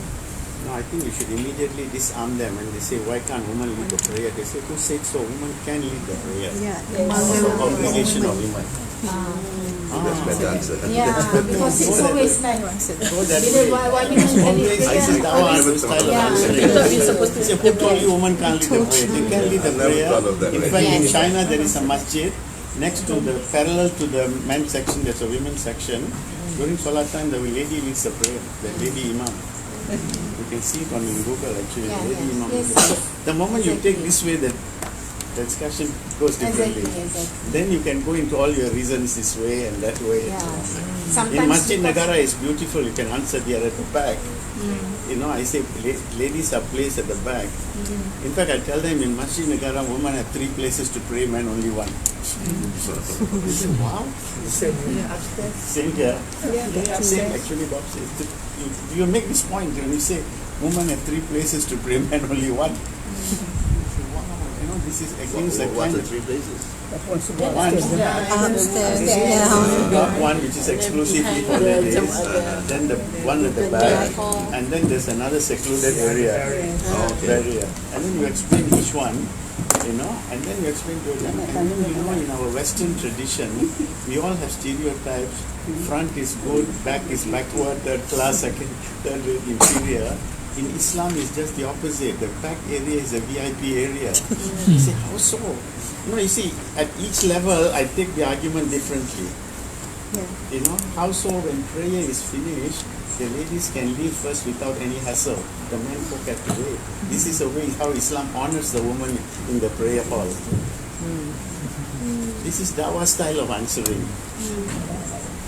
S2: No, I think you should immediately disarm them when they say, why can't women lead the prayer? They say, who said so? Women can lead the prayer.
S3: Yeah,
S2: It's an obligation of women.
S1: That's better answer.
S3: Yeah, because it's always like,
S2: So that
S3: why women can lead
S2: I see
S3: prayer?
S2: our style of
S3: Yeah.
S2: answering. Say, who told you women can't lead the prayer? They can lead the
S1: I never
S2: prayer.
S1: thought of that
S2: In
S1: way.
S2: fact, in
S3: Yes.
S2: China, there is a masjid next to the, parallel to the men's section, there's a women's section. During Salat time, the lady leads the prayer, the lady imam. You can see it on Google actually,
S3: Yeah,
S2: the lady imam.
S3: yes.
S2: The moment you take this way, the discussion goes differently.
S3: Exactly.
S2: Then you can go into all your reasons this way and that way.
S3: Yeah.
S2: In
S3: Sometimes
S2: Masjid
S3: because-
S2: Nagara is beautiful, you can answer there at the back. You know, I say ladies are placed at the back. In fact, I tell them in Masjid Nagara, women have 3 places to pray, men only 1. They say, wow. Same here. Yeah, same actually, Bob says. You make this point when you say women have 3 places to pray, men only 1. This is against the
S1: What
S2: kind
S1: are
S2: of
S1: 3 places?
S2: one which is exclusively for ladies, then the one at the back, and then there's another secluded area. Area. And then you explain each one, and then you explain to them. And then in our Western tradition, we all have stereotypes. Front is good, back is backward, third class, second, third rate, inferior. In Islam, it's just the opposite. The back area is a VIP area. You say, how so? You see, at each level, I take the argument differently. How so when prayer is finished, the ladies can leave first without any hassle. The men folk have to wait. This is a way how Islam honors the woman in the prayer hall. This is Dawah style of answering.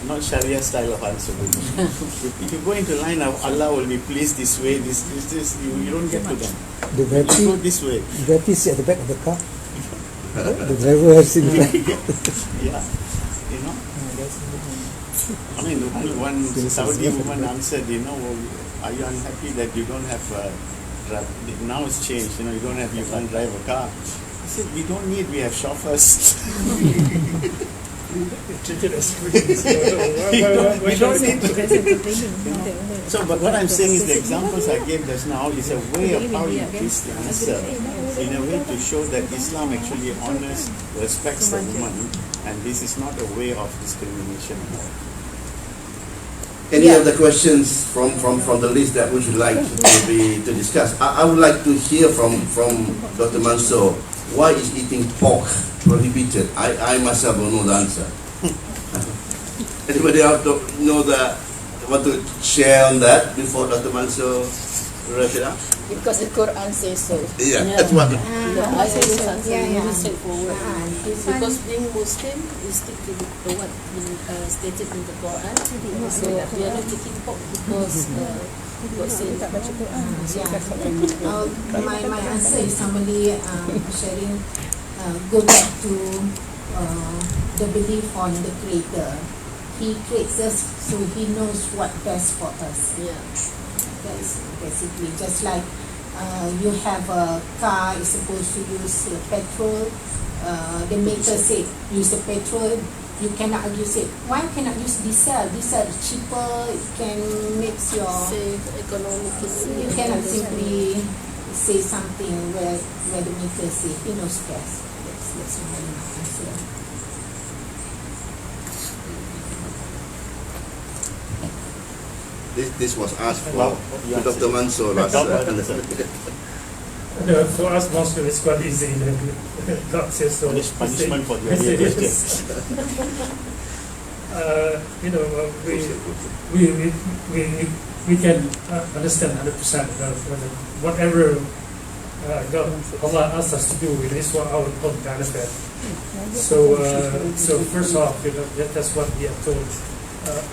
S2: Not Sharia style of answering. If you go into line of Allah will be pleased this way, this, you don't get to them.
S12: The
S2: You go this way.
S12: VIP is at the back of the car. The driver has in front.
S2: Yeah. I mean, one Saudi woman answered, are you unhappy that you don't have now it's changed, you can't drive a car. I said, we don't need, we have chauffeurs. We don't need to. So, but what I'm saying is the examples I gave just now is a way of how you twist the answer in a way to show that Islam actually honors, respects the woman, and this is not a way of discrimination at all.
S1: Any other questions from the list that would you like to discuss? I would like to hear from Dr. Mansoor. Why is eating pork prohibited? I myself don't know the answer. Anybody else want to share on that before Dr. Mansoor wrap it up?
S11: Because the Quran says so.
S1: Yeah, that's what.
S11: I say this answer very straightforward.
S3: This
S11: Because being Muslim, we stick to what stated in the Quran. So we are not taking pork because God said tak baca Quran.
S3: my answer is somebody sharing, go back to the belief on the Creator. He creates us, so He knows what best for us.
S11: Yeah.
S3: That's basically just like you have a car, is supposed to use petrol. The maker said use the petrol. You cannot use it. Why cannot use diesel? Diesel is cheaper. It can mix your
S11: Save economically.
S3: You cannot simply say something where the maker say he knows best. That's my answer.
S1: This was asked for Dr. Mansoor last.
S13: For us Muslims, it's quite easy. God says so.
S2: Punishment for the
S13: Yes,
S2: earlier
S13: yes. We can understand 100% whatever Allah asked us to do. It is for our own benefit. So first off, that's what we are told.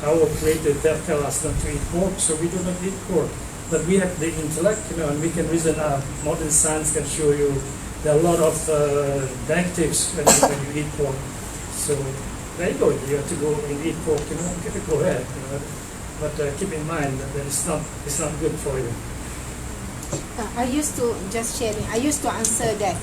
S13: Our Creator tell us not to eat pork, so we do not eat pork. But we have the intellect, and we can reason out. Modern science can show you there are a lot of negatives when you eat pork. So there you go. You have to go and eat pork. Go ahead. But keep in mind that it's not good for you.
S3: I used to answer that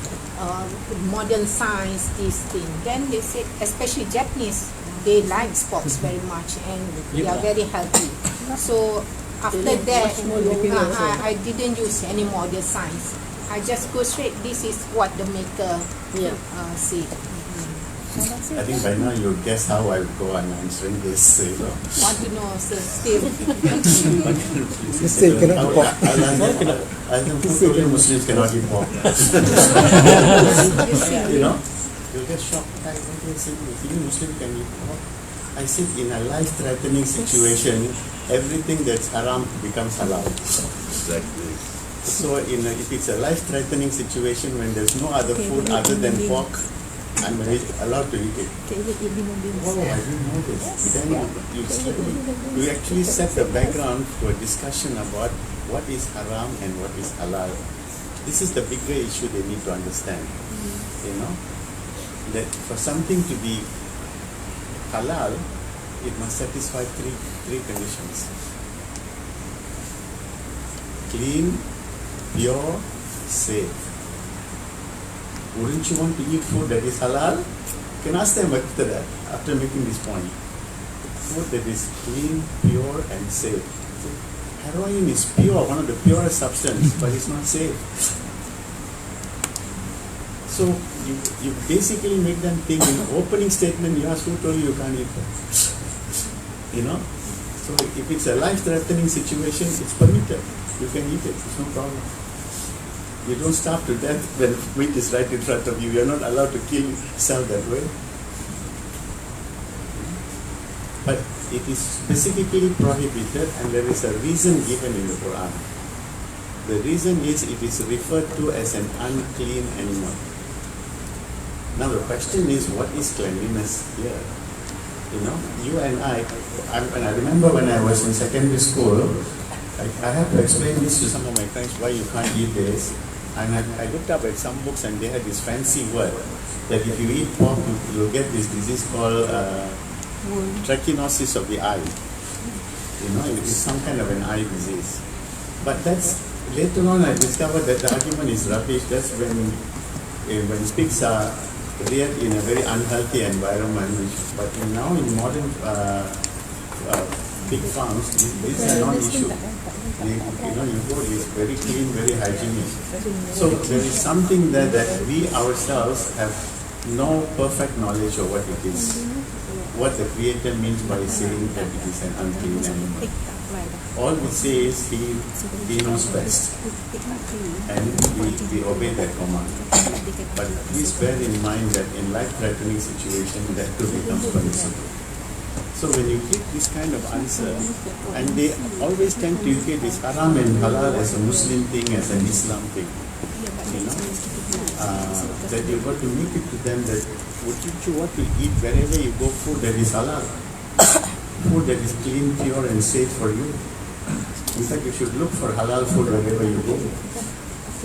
S3: modern science, this thing. Then they said, especially Japanese, they like sports very much and they are very healthy. So after that, I didn't use any modern science. I just go straight. This is what the maker said.
S2: I think by now you guess how I would go on answering this.
S3: Want to know, sir, still.
S12: Still cannot eat pork.
S2: I think totally Muslims cannot eat pork. You'll get shocked. I said, Muslim can eat pork. I said, in a life-threatening situation, everything that's haram becomes halal.
S1: Exactly.
S2: So if it's a life-threatening situation when there's no other food other than pork, I'm allowed to eat it. Oh, I didn't know this. Then you actually set the background to a discussion about what is haram and what is halal. This is the bigger issue they need to understand. That for something to be halal, it must satisfy three conditions: clean, pure, safe. Wouldn't you want to eat food that is halal? You can ask them after that, after making this point. Food that is clean, pure, and safe. Heroin is pure, one of the purest substances, but it's not safe. So you basically make them think in the opening statement, you ask who told you can't eat that. So if it's a life-threatening situation, it's permitted. You can eat it, it's no problem. You don't starve to death when meat is right in front of you. You're not allowed to kill yourself that way. But it is specifically prohibited, and there is a reason given in the Quran. The reason is it is referred to as an unclean animal. Now the question is, what is cleanliness here? You and I remember when I was in secondary school, I have to explain this to some of my friends why you can't eat this. And I looked up at some books and they had this fancy word that if you eat pork, you'll get this disease called trichinosis of the eye. It's some kind of an eye disease. But that's, later on I discovered that the argument is rubbish. That's when pigs are reared in a very unhealthy environment. But now in modern pig farms, this is a non-issue. You go, it's very clean, very hygienic. So there is something there that we ourselves have no perfect knowledge of what it is. What the Creator means by saying that it is an unclean animal. All we say is He knows best. And we obey that command. But please bear in mind that in life-threatening situation, that too becomes permissible. So when you give this kind of answer, and they always tend to equate this haram and halal as a Muslim thing, as an Islam thing, that you've got to make it to them that would you want to eat wherever you go food that is halal, food that is clean, pure and safe for you. In fact, you should look for halal food wherever you go.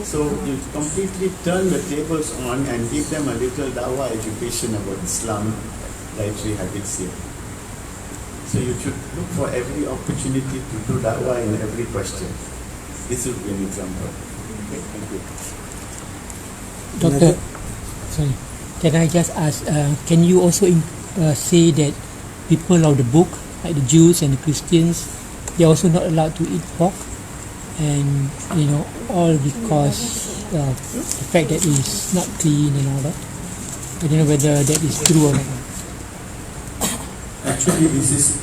S2: So you completely turn the tables on and give them a little dawah education about Islam, dietary habits here. So you should look for every opportunity to do da'wah in every question. This would be an example. Okay, thank you.
S10: Doctor, sorry, can I just ask, can you also say that people of the book, like the Jews and the Christians, they are also not allowed to eat pork? And, all because of the fact that it's not clean and all that? I don't know whether that is true or not.
S2: Actually, this is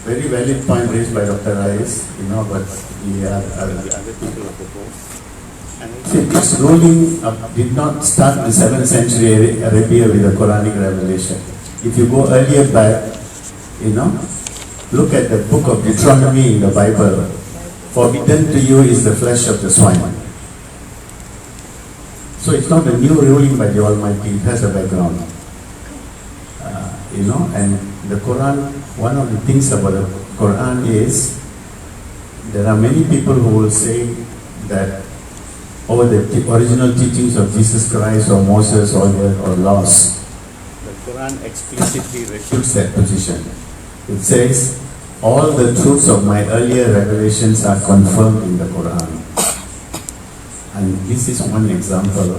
S2: very valid point raised by Dr. Rais, but the other people of the book. And this ruling did not start in the 7th century Arabia with the Quranic revelation. If you go earlier back, look at the book of Deuteronomy in the Bible. Forbidden to you is the flesh of the swine. So it's not a new ruling by the Almighty, it has a background. And the Quran, one of the things about the Quran is, there are many people who will say that the original teachings of Jesus Christ or Moses or laws. The Quran explicitly refutes that position. It says, all the truths of my earlier revelations are confirmed in the Quran. And this is one example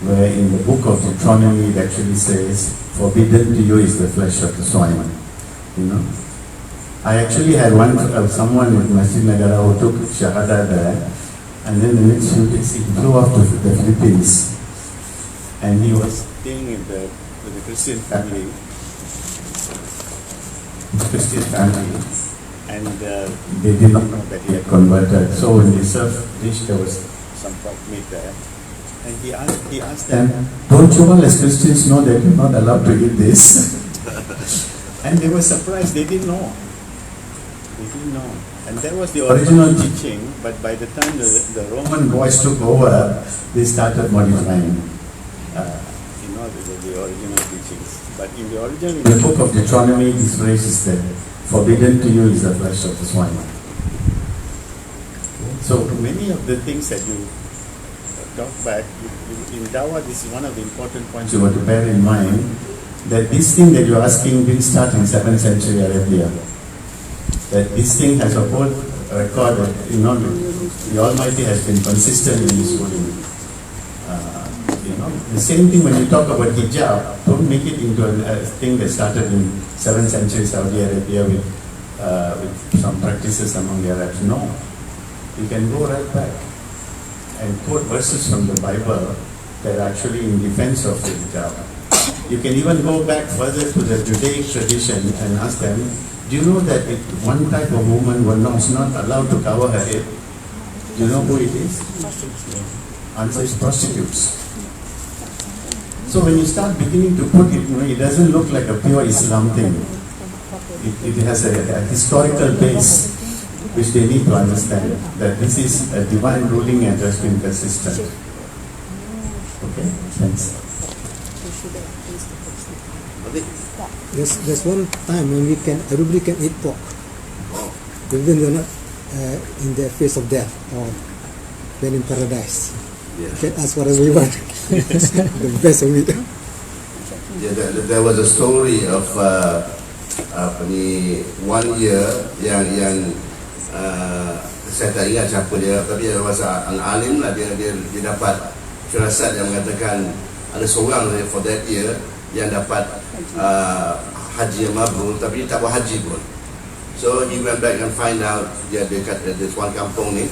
S2: where in the book of Deuteronomy it actually says, forbidden to you is the flesh of the swine. I actually had someone in Masjid Nagara who took Shahada there, and then the next few days he flew off to the Philippines, and he was staying with a Christian family, and they did not know that he had converted. So when they served dish, there was some pork meat there, and he asked them, don't you all as Christians know that you're not allowed to eat this? And they were surprised, they didn't know. And that was the original teaching, but by the time the Roman boys took over, they started modifying the original teachings. But in the book of Deuteronomy, this phrase is there, forbidden to you is the flesh of the swine. So many of the things that you talk back, in Dawah, this is one of the important points you want to bear in mind, that this thing that you're asking didn't start in 7th century Arabia. That this thing has a whole record that, the Almighty has been consistent in His ruling. The same thing when you talk about hijab, don't make it into a thing that started in 7th century Saudi Arabia with some practices among the Arabs. No. You can go right back and quote verses from the Bible that are actually in defense of the hijab. You can even go back further to the Judaic tradition and ask them, do you know that one type of woman was not allowed to cover her head? Do you know who it is? Answer is prostitutes. So when you start beginning to put it, it doesn't look like a pure Islam thing. It has a historical base which they need to understand, that this is a divine ruling and has been consistent. Okay, thanks.
S12: There's one time when everybody can eat pork, even though not in the face of death or when in paradise.
S1: Yeah.
S12: You can ask whatever you want. The best of it.
S1: Yeah, there was a story of 1 year yang saya tak ingat siapa dia, tapi dia was an alim lah, dia dapat firasat yang mengatakan ada seorang for that year yang dapat haji yang mabrur, tapi dia tak buat haji pun. So he went back and find out dia dekat this one kampung ni.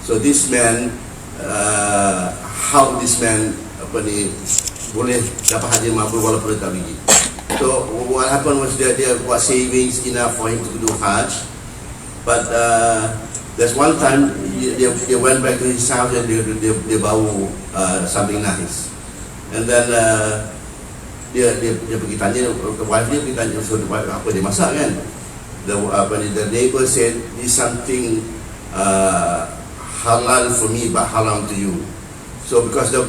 S1: So this man, how this man boleh dapat haji mabrur walaupun dia tak pergi. So what happened was dia buat savings enough for him to do Hajj, but there's one time dia went back to his house and dia bau something nice, and then dia pergi tanya wife dia, pergi tanya apa dia masak kan. The neighbor said, this something halal for me but haram to you. So because the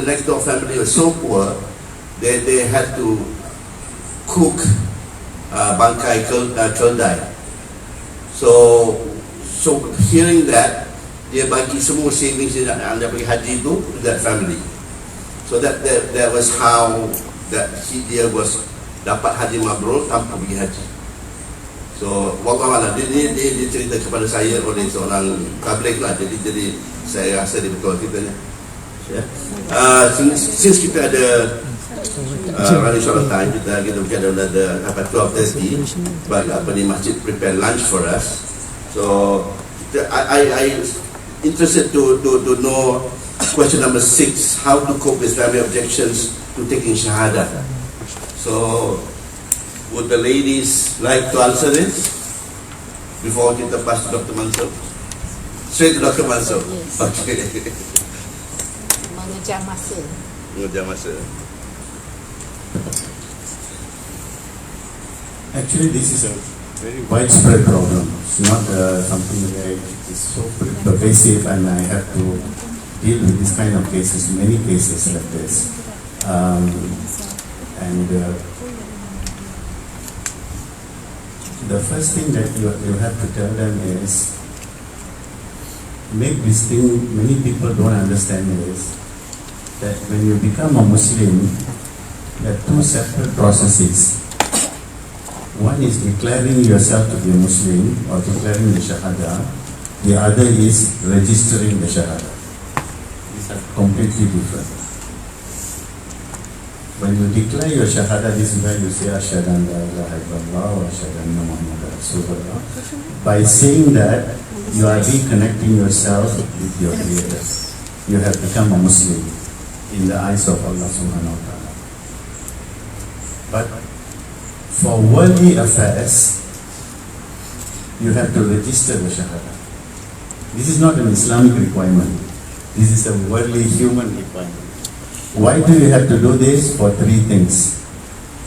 S1: next door family was so poor, they had to cook bangkai keldai. So hearing that, dia bagi semua savings dia nak pergi haji tu to that family. So that was how dia was dapat haji mabrur tanpa pergi haji. So wallahualam, dia cerita kepada saya oleh seorang tabligh lah, jadi saya rasa dia betul ceritanya. Since kita ada running short of time, kita ada 12:30, but masjid prepare lunch for us. So I interested to know question number 6, how to cope with family objections to taking shahada. So would the ladies like to answer this before kita pass to Dr. Mansur? Straight to Dr. Mansur.
S3: Yes.
S1: Okay.
S3: Mengejar masa.
S2: Actually, this is a very widespread problem. It's not something where it's so pervasive and I have to deal with this kind of cases, many cases like this. The first thing that you have to tell them is, make this thing many people don't understand is that when you become a Muslim, there are two separate processes. One is declaring yourself to be a Muslim or declaring the Shahada. The other is registering the Shahada. These are completely different. When you declare your Shahada, this is where you say Ashhadu an la ilaha illallah wa ashhadu anna Muhammadan Rasulullah. By saying that, you are reconnecting yourself with your Creator. You have become a Muslim in the eyes of Allah subhanahu wa ta'ala. But for worldly affairs, you have to register the Shahada. This is not an Islamic requirement. This is a worldly human requirement. Why do you have to do this? For three things.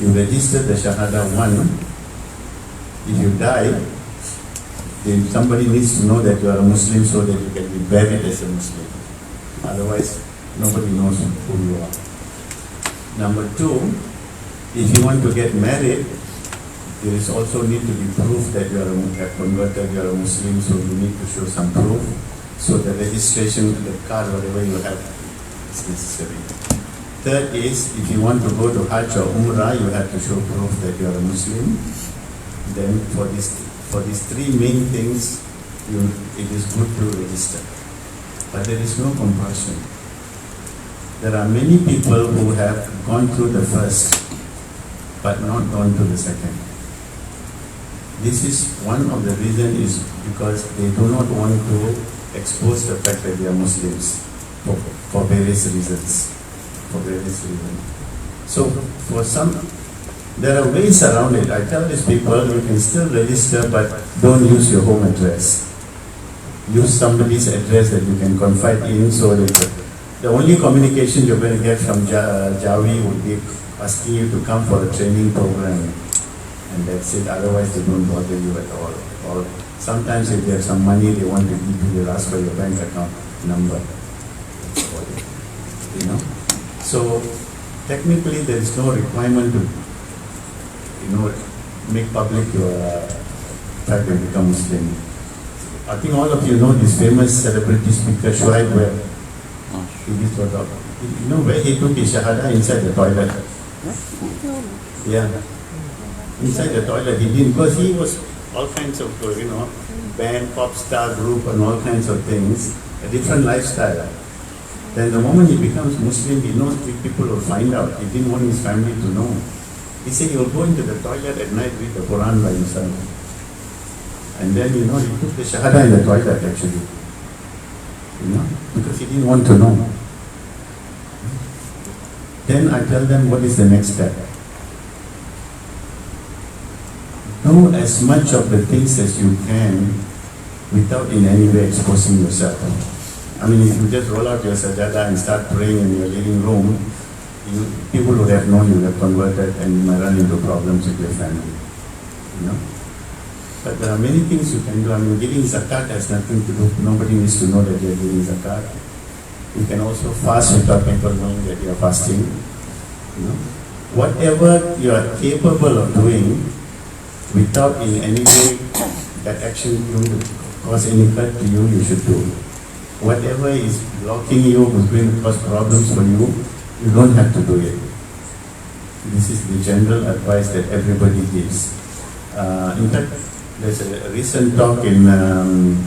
S2: You register the Shahada. One, if you die, then somebody needs to know that you are a Muslim so that you can be buried as a Muslim. Otherwise, nobody knows who you are. Number two, if you want to get married, there is also need to be proof that you are a converted, you are a Muslim, so you need to show some proof. So the registration, the card, whatever you have, is necessary. Third is, if you want to go to Hajj or Umrah, you have to show proof that you are a Muslim. Then for these three main things, it is good to register. But there is no compulsion. There are many people who have gone through the first, but not gone to the second. This is one of the reasons is because they do not want to expose the fact that they are Muslims for various reasons. So for some, there are ways around it. I tell these people, you can still register, but don't use your home address. Use somebody's address that you can confide in, so that the only communication you're going to get from Jawi would be asking you to come for a training program. And that's it. Otherwise, they don't bother you at all. Or sometimes if they have some money they want to give you, they'll ask for your bank account number. You know? So technically there is no requirement to, make public your fact that you become Muslim. I think all of you know this famous celebrity speaker Shoaib Webb. You know where he took his Shahada? Inside the toilet. Yeah. Inside the toilet he didn't, because he was all kinds of, band, pop star group and all kinds of things, a different lifestyle. Then the moment he becomes Muslim, he knows people will find out. He didn't want his family to know. He said he will go into the toilet at night, read the Quran by himself. And then, he took the Shahada in the toilet actually. Because he didn't want to know. Then I tell them, what is the next step? Know as much of the things as you can without in any way exposing yourself. I mean, if you just roll out your sajada and start praying in your living room, people would have known you have converted and you might run into problems with your family. But there are many things you can do. I mean, giving zakat has nothing to do. Nobody needs to know that you are giving zakat. You can also fast without people knowing that you are fasting. Whatever you are capable of doing, without in any way that action going to cause any hurt to you, you should do. Whatever is blocking you, is going to cause problems for you, you don't have to do it. This is the general advice that everybody gives. In fact, there's a recent talk in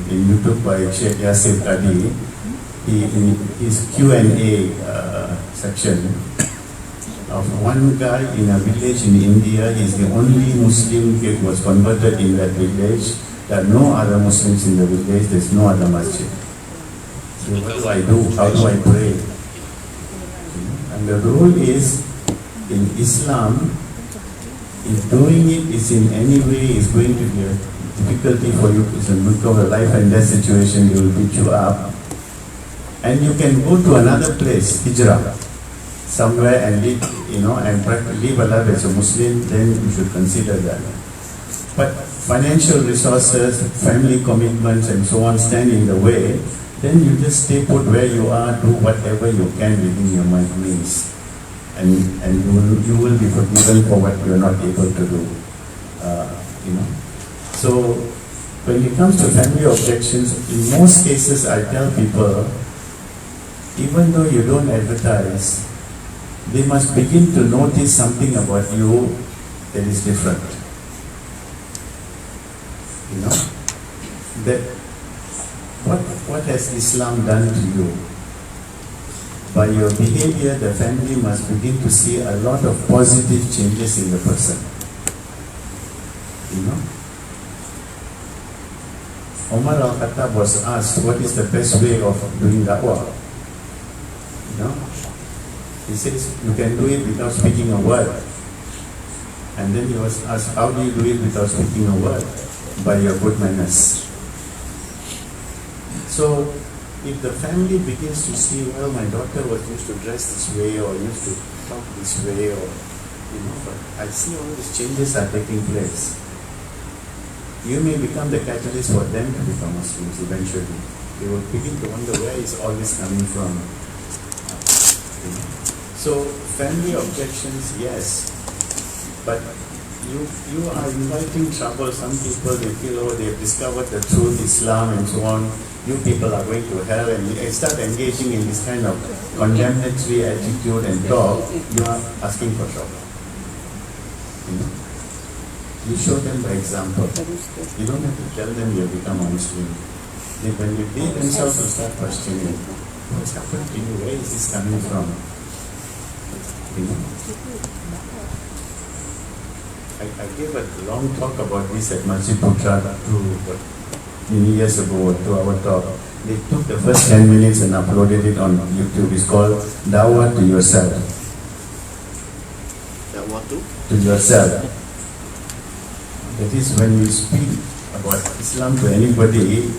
S2: YouTube by Sheikh Yasir Adi. In his Q&A section of one guy in a village in India. He's the only Muslim kid who was converted in that village. There are no other Muslims in the village. There's no other masjid. So what do I do? How do I pray? And the rule is, in Islam, if doing it is in any way is going to be a difficulty for you, it's a look of a life and death situation, they will beat you up. And you can go to another place, hijrah, somewhere and live, and live a life as a Muslim, then you should consider that. But financial resources, family commitments and so on stand in the way, then you just stay put where you are, do whatever you can within your means, and you will be forgiven for what you are not able to do. So when it comes to family objections, in most cases I tell people, even though you don't advertise, they must begin to notice something about you that is different. That what has Islam done to you? By your behavior, the family must begin to see a lot of positive changes in the person. Omar al-Khattab was asked, what is the best way of doing da'wah? He says, you can do it without speaking a word. And then he was asked, how do you do it without speaking a word? By your good manners. So, if the family begins to see, well, my daughter was used to dress this way or used to talk this way, or, but I see all these changes are taking place. You may become the catalyst for them to become Muslims eventually. They will begin to wonder where is all this coming from. So, family objections, yes, but you are inviting trouble. Some people, they feel, oh, they've discovered the truth, Islam and so on. You people are going to hell, and you start engaging in this kind of condemnatory attitude and talk. You are asking for trouble. You show them by example. You don't have to tell them you have become a Muslim. When they themselves will start questioning, what's happened to you? Where is this coming from? I gave a long talk about this at Masjid Wilayah many years ago to our talk. They took the first 10 minutes and uploaded it on YouTube. It's called Dawah to Yourself.
S1: Dawah
S2: to yourself. That is, when you speak about Islam to anybody,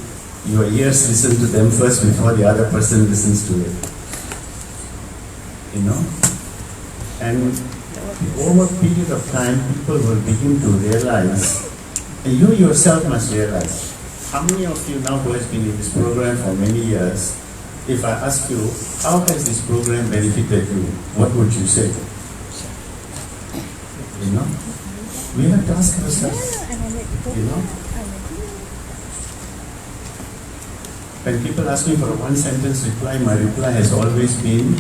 S2: your ears listen to them first before the other person listens to it. And over a period of time, people will begin to realize, and you yourself must realize, how many of you now who has been in this program for many years, if I ask you, how has this program benefited you, what would you say? We have to ask ourselves, When people ask me for a one-sentence reply, my reply has always been,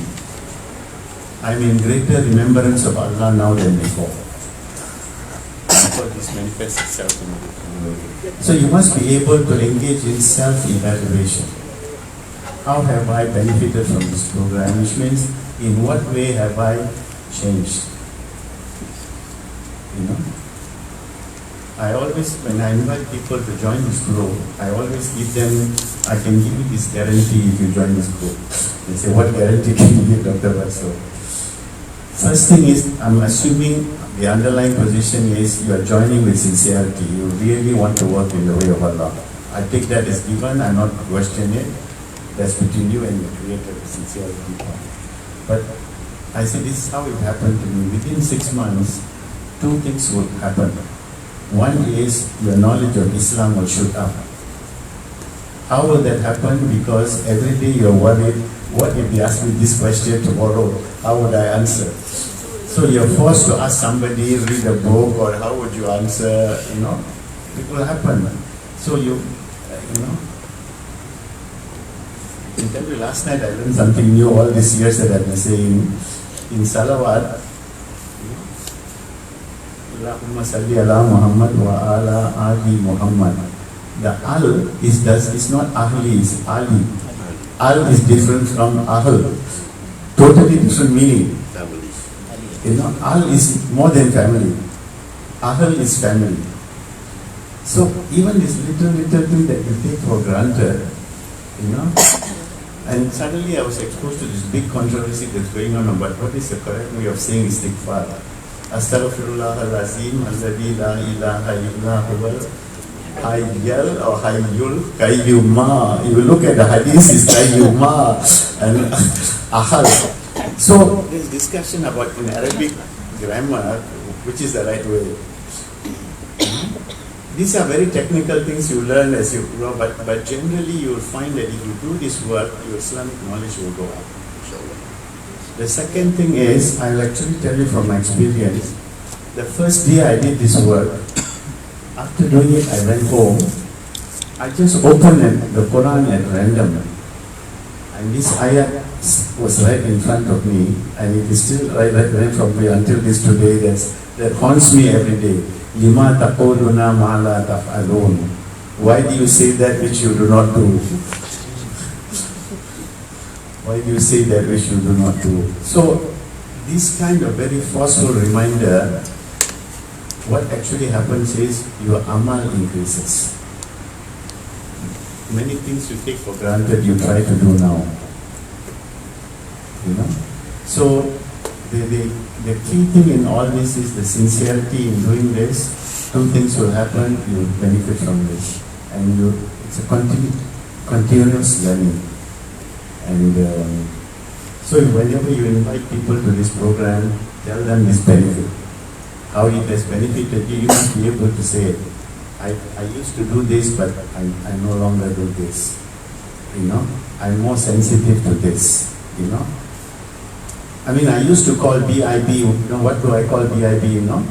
S2: I'm in greater remembrance of Allah now than before. Because this manifests itself in the. So you must be able to engage in self-evaluation. How have I benefited from this program? Which means, in what way have I changed? I always, when I invite people to join this group, I always give them, I can give you this guarantee if you join this group. They say, what guarantee can you give, Dr. Vaso? First thing is, I'm assuming the underlying position is you are joining with sincerity. You really want to work in the way of Allah. I take that as given, I'm not questioning it. That's between you and your Creator, the sincerity part. But I say, this is how it happened to me. Within 6 months, 2 things would happen. One is your knowledge of Islam will shoot up. How will that happen? Because every day you're worried, what if they ask me this question tomorrow? How would I answer? So you're forced to ask somebody, read a book, or how would you answer, it will happen. So I can tell you, last night I learned something new all these years that I've been saying. In Salawat, Allahumma salli ala Muhammad wa ala ali Muhammad. The al is not ahli, it's ali. Al is different from ahl. Totally different meaning. Al is more than family. Ahl is family. So even this little thing that you take for granted, and suddenly I was exposed to this big controversy that's going on about what is the correct way of saying istighfar. Astaghfirullah al-azim alladhi la ilaha illa huwal hayyul or hayyul qayyuma. You look at the hadith, it's qayyuma and ahal. So there's discussion about in Arabic grammar which is the right way. these are very technical things you learn as you grow, but generally you will find that if you do this work, your Islamic knowledge will go up. The second thing is, I'll actually tell you from my experience, the first day I did this work, after doing it, I went home. I just opened the Quran at random, and this ayat was right in front of me, and it is still right from me until this today. That haunts me every day. Lima taquluna ma la taf'alun. Why do you say that which you do not do? Why do you say that which you do not do? So, this kind of very forceful reminder, what actually happens is your amal increases. Many things you take for granted, you try to do now. You know? So, the key thing in all this is the sincerity in doing this. Two things will happen, you will benefit from this. And it's a continuous learning. And so whenever you invite people to this program, tell them this benefit. How it has benefited you, you must be able to say, I used to do this, but I no longer do this. You know, I'm more sensitive to this. You know, I mean, I used to call BIB. You know, what do I call BIB? You know,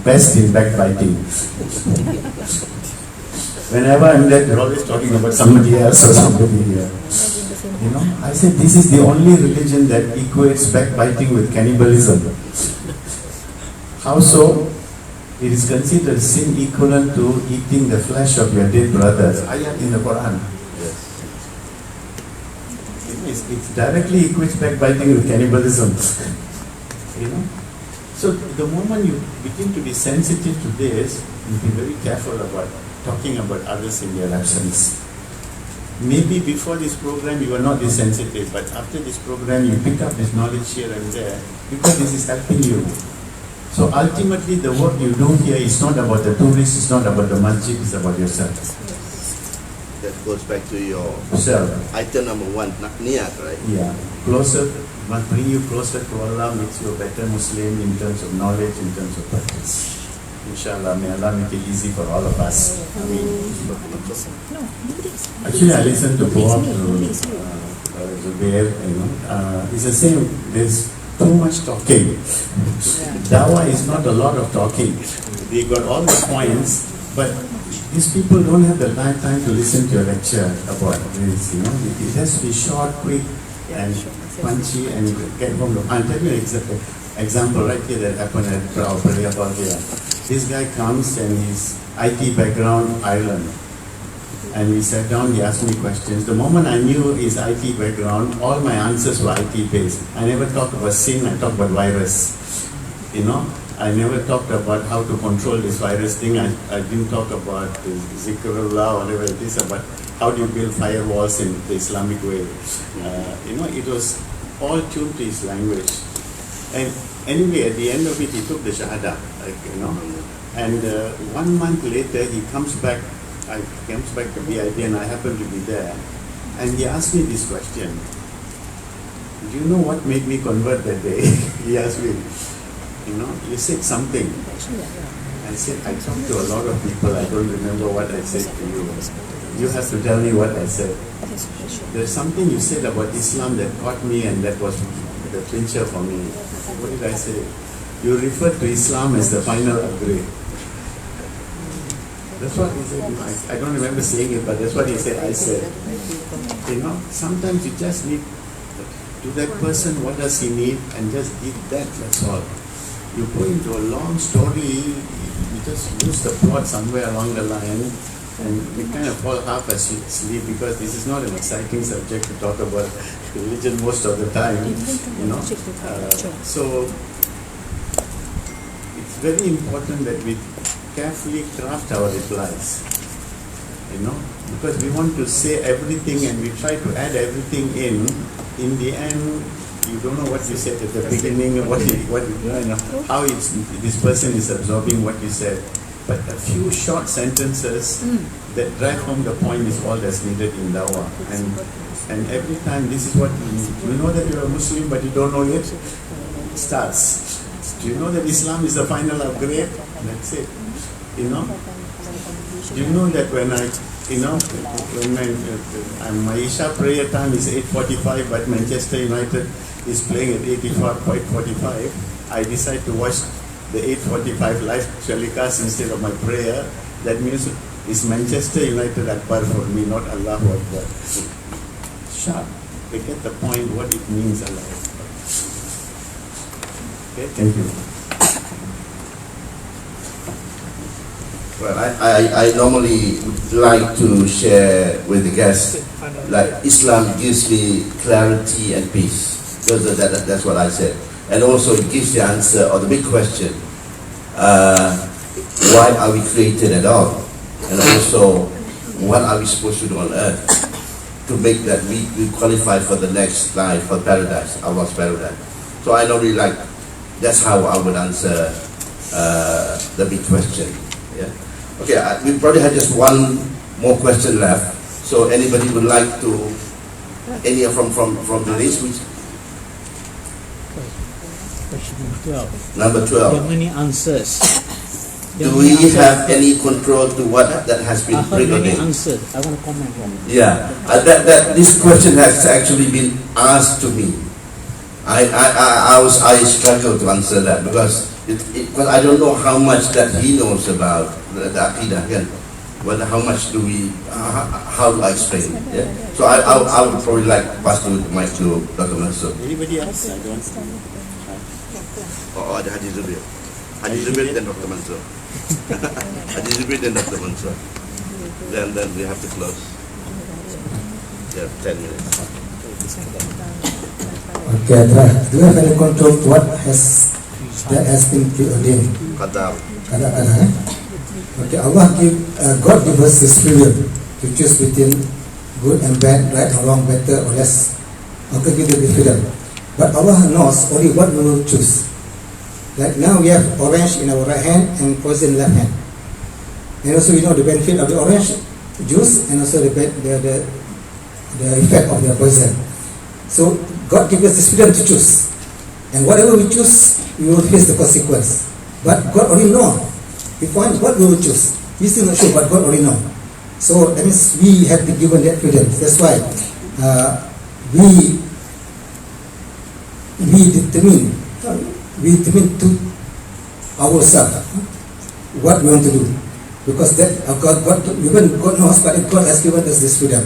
S2: best in backbiting. Whenever I'm there, they're always talking about somebody else or somebody here. You know, I said this is the only religion that equates backbiting with cannibalism. How so? It is considered sin equivalent to eating the flesh of your dead brothers. Ayat in the Quran. Yes. It directly equates backbiting with cannibalism. You know? So the moment you begin to be sensitive to this, you be very careful about talking about others in their absence. Maybe before this program you were not this sensitive, but after this program you pick up this knowledge here and there because this is helping you. So ultimately the work you do here is not about the tourists, it's not about the masjid, it's about yourself.
S1: That goes back to your
S2: Self.
S1: item number 1, niyat, right?
S2: Yeah. Closer, must bring you closer to Allah, makes you a better Muslim in terms of knowledge, in terms of practice. Inshallah, may Allah make it easy for all of us. Actually, I listened to Bob, Zubair, you know, it's the same, there's too much talking. Dawah is not a lot of talking. They got all the points, but these people don't have the time to listen to a lecture about this, you know. It has to be short, quick, and punchy, and get home. I'll tell you an example right here that happened at Praia Baldia. This guy comes and he's IT background, Ireland. And we sat down, he asked me questions. The moment I knew his IT background, all my answers were IT based. I never talked about sin, I talked about virus. You know, I never talked about how to control this virus thing. I didn't talk about the zikrullah, whatever it is, about how do you build firewalls in the Islamic way. You know, it was all tuned to his language. And anyway, at the end of it, he took the Shahada, like, you know. And 1 month later, he comes back to BIP and I happened to be there. And he asked me this question. Do you know what made me convert that day? He asked me, you know, you said something. I said, I talked to a lot of people, I don't remember what I said to you. You have to tell me what I said. There's something you said about Islam that caught me and that was the clincher for me. What did I say? You referred to Islam as the final upgrade. That's what he said. I don't remember saying it, but that's what he said. I said, you know, sometimes you just need to that person, what does he need, and just give that, that's all. You go into a long story, you just lose the plot somewhere along the line, and we kind of fall half asleep because this is not an exciting subject to talk about religion most of the time, you know. So it's very important that we carefully craft our replies, you know, because we want to say everything and we try to add everything in the end, you don't know what you said at the beginning, you know, how this person is absorbing what you said. But a few short sentences that drive home the point is all that's needed in Dawah. And every time, this is what you know that you're a Muslim but you don't know it, starts. Do you know that Islam is the final upgrade? That's it. you know, do you know that when I, you know, when my Isha prayer time is 8:45, but Manchester United is playing at 8:45, I decide to watch the 8:45 live telecast instead of my prayer. That means it's Manchester United Akbar for me, not Allahu Akbar. Sharp. They get the point what it means, Allahu Akbar. Okay, thank you.
S1: Well, I normally like to share with the guests, like Islam gives me clarity and peace. Because that's what I said. And also it gives the answer or the big question, why are we created at all? And also, what are we supposed to do on earth to make that we qualify for the next life, for paradise, Allah's paradise. So I normally like, that's how I would answer the big question. Yeah. Okay, we probably had just one more question left. So anybody would like to, any from the list? Which,
S7: Question 12.
S1: number 12.
S7: There are many answers.
S1: Do we have any control to what that has been
S7: I heard many
S1: preordained?
S7: answers. I want to comment on it.
S1: Yeah, this question has actually been asked to me. I struggle to answer that because I don't know how much that he knows about the Aqidah again. Whether how much do we, how do I explain it? Yeah? So I would probably like pass the mic to Dr. Mansur.
S2: Anybody else? I don't
S1: Or the Haji Zubir. Haji Zubir then Dr. Mansur. Haji Zubir then Dr. Mansur. Then we have to close. Yeah, 10 minutes.
S5: Okay, do you have any control to what that has been preordained?
S1: Qadar.
S5: Okay, God gives us this freedom to choose between good and bad, right or wrong, better or less. Okay, give the freedom. But Allah knows only what we will choose. Like now we have orange in our right hand and poison in left hand. And also we know the benefit of the orange juice and also the effect of the poison. So God gives us this freedom to choose. And whatever we choose, we will face the consequence. But God already knows. We find what we will choose. We still not sure, but God already knows. So that means we have been given that freedom. That's why we determine to ourselves what we want to do. Because that even God knows, but God has given us this freedom.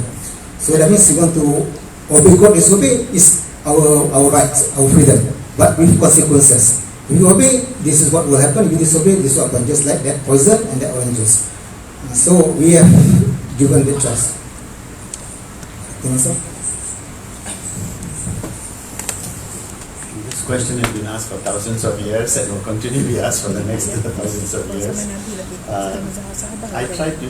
S5: So that means we want to obey God. Disobey is our rights, our freedom, but with consequences. If you obey, this is what will happen. If you disobey, this will happen. Just like that poison and that orange juice. So we have given the choice.
S2: This question has been asked for thousands of years and will continue to be asked for the next thousands of years. I try to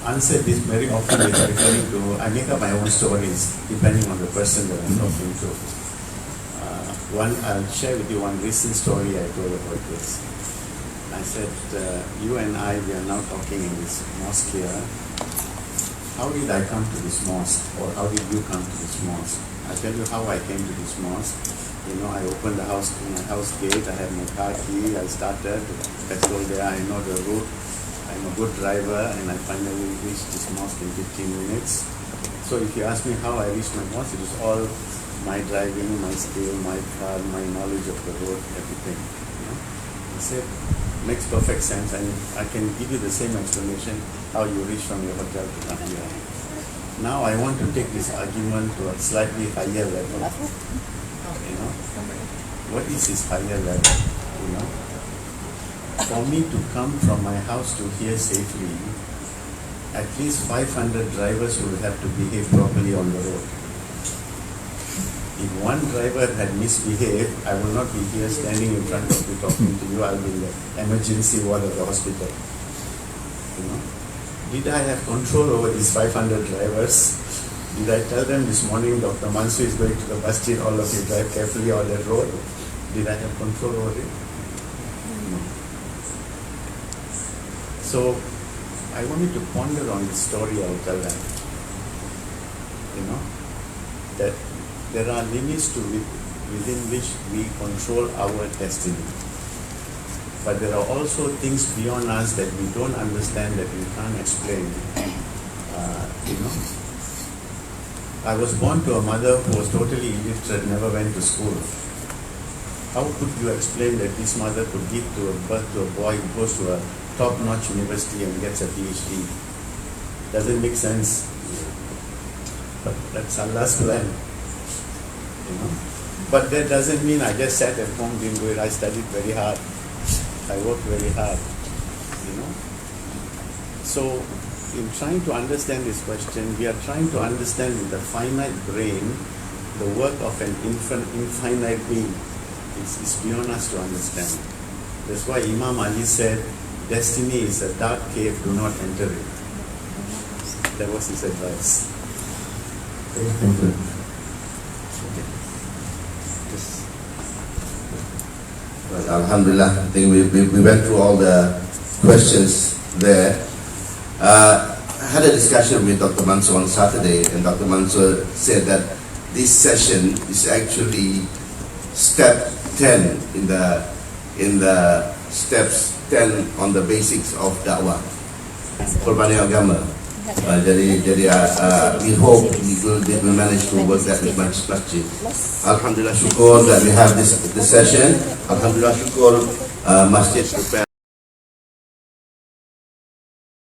S2: answer this very often with referring to, I make up my own stories depending on the person that I'm talking to. I'll share with you one recent story I told about this. I said, you and I, we are now talking in this mosque here. How did I come to this mosque, or how did you come to this mosque? I'll tell you how I came to this mosque. You know, I opened my house gate, I had my car key, I started, petrol there, I know the route, I'm a good driver, and I finally reached this mosque in 15 minutes. So if you ask me how I reached my mosque, it was all my driving, my skill, my car, my knowledge of the road, everything. You know? I said, makes perfect sense, and I can give you the same explanation how you reach from your hotel to come here. Now I want to take this argument to a slightly higher level. You know, what is this higher level? You know, for me to come from my house to here safely, at least 500 drivers will have to behave properly on the road. If one driver had misbehaved, I will not be here standing in front of you talking to you. I'll be in the emergency ward of the hospital. You know, did I have control over these 500 drivers? Did I tell them this morning, Dr. Mansur is going to the Masjid, all of you drive carefully on that road? Did I have control over it? No. So, I wanted to ponder on this story I'll tell them. You know, that there are limits to within which we control our destiny. but there are also things beyond us that we don't understand, that we can't explain. You know, I was born to a mother who was totally illiterate, never went to school. How could you explain that this mother could give birth to a boy who goes to a top-notch university and gets a PhD? Doesn't make sense. But that's Allah's plan. You know? But that doesn't mean I just sat at home, didn't do it. I studied very hard. I worked very hard. You know? So, in trying to understand this question, we are trying to understand with the finite brain the work of an infinite being. It's beyond us to understand. That's why Imam Ali said, destiny is a dark cave, do not enter it. That was his advice.
S1: Thank you. Well, Alhamdulillah, I think we went through all the questions there. I had a discussion with Dr. Mansur on Saturday, and Dr. Mansur said that this session is actually step 10 in the steps 10 on the basics of dakwah, perbandingan agama. Jadi we hope we will manage to work that with Masjid. Alhamdulillah, syukur that we have this session. Alhamdulillah, syukur Masjid prepare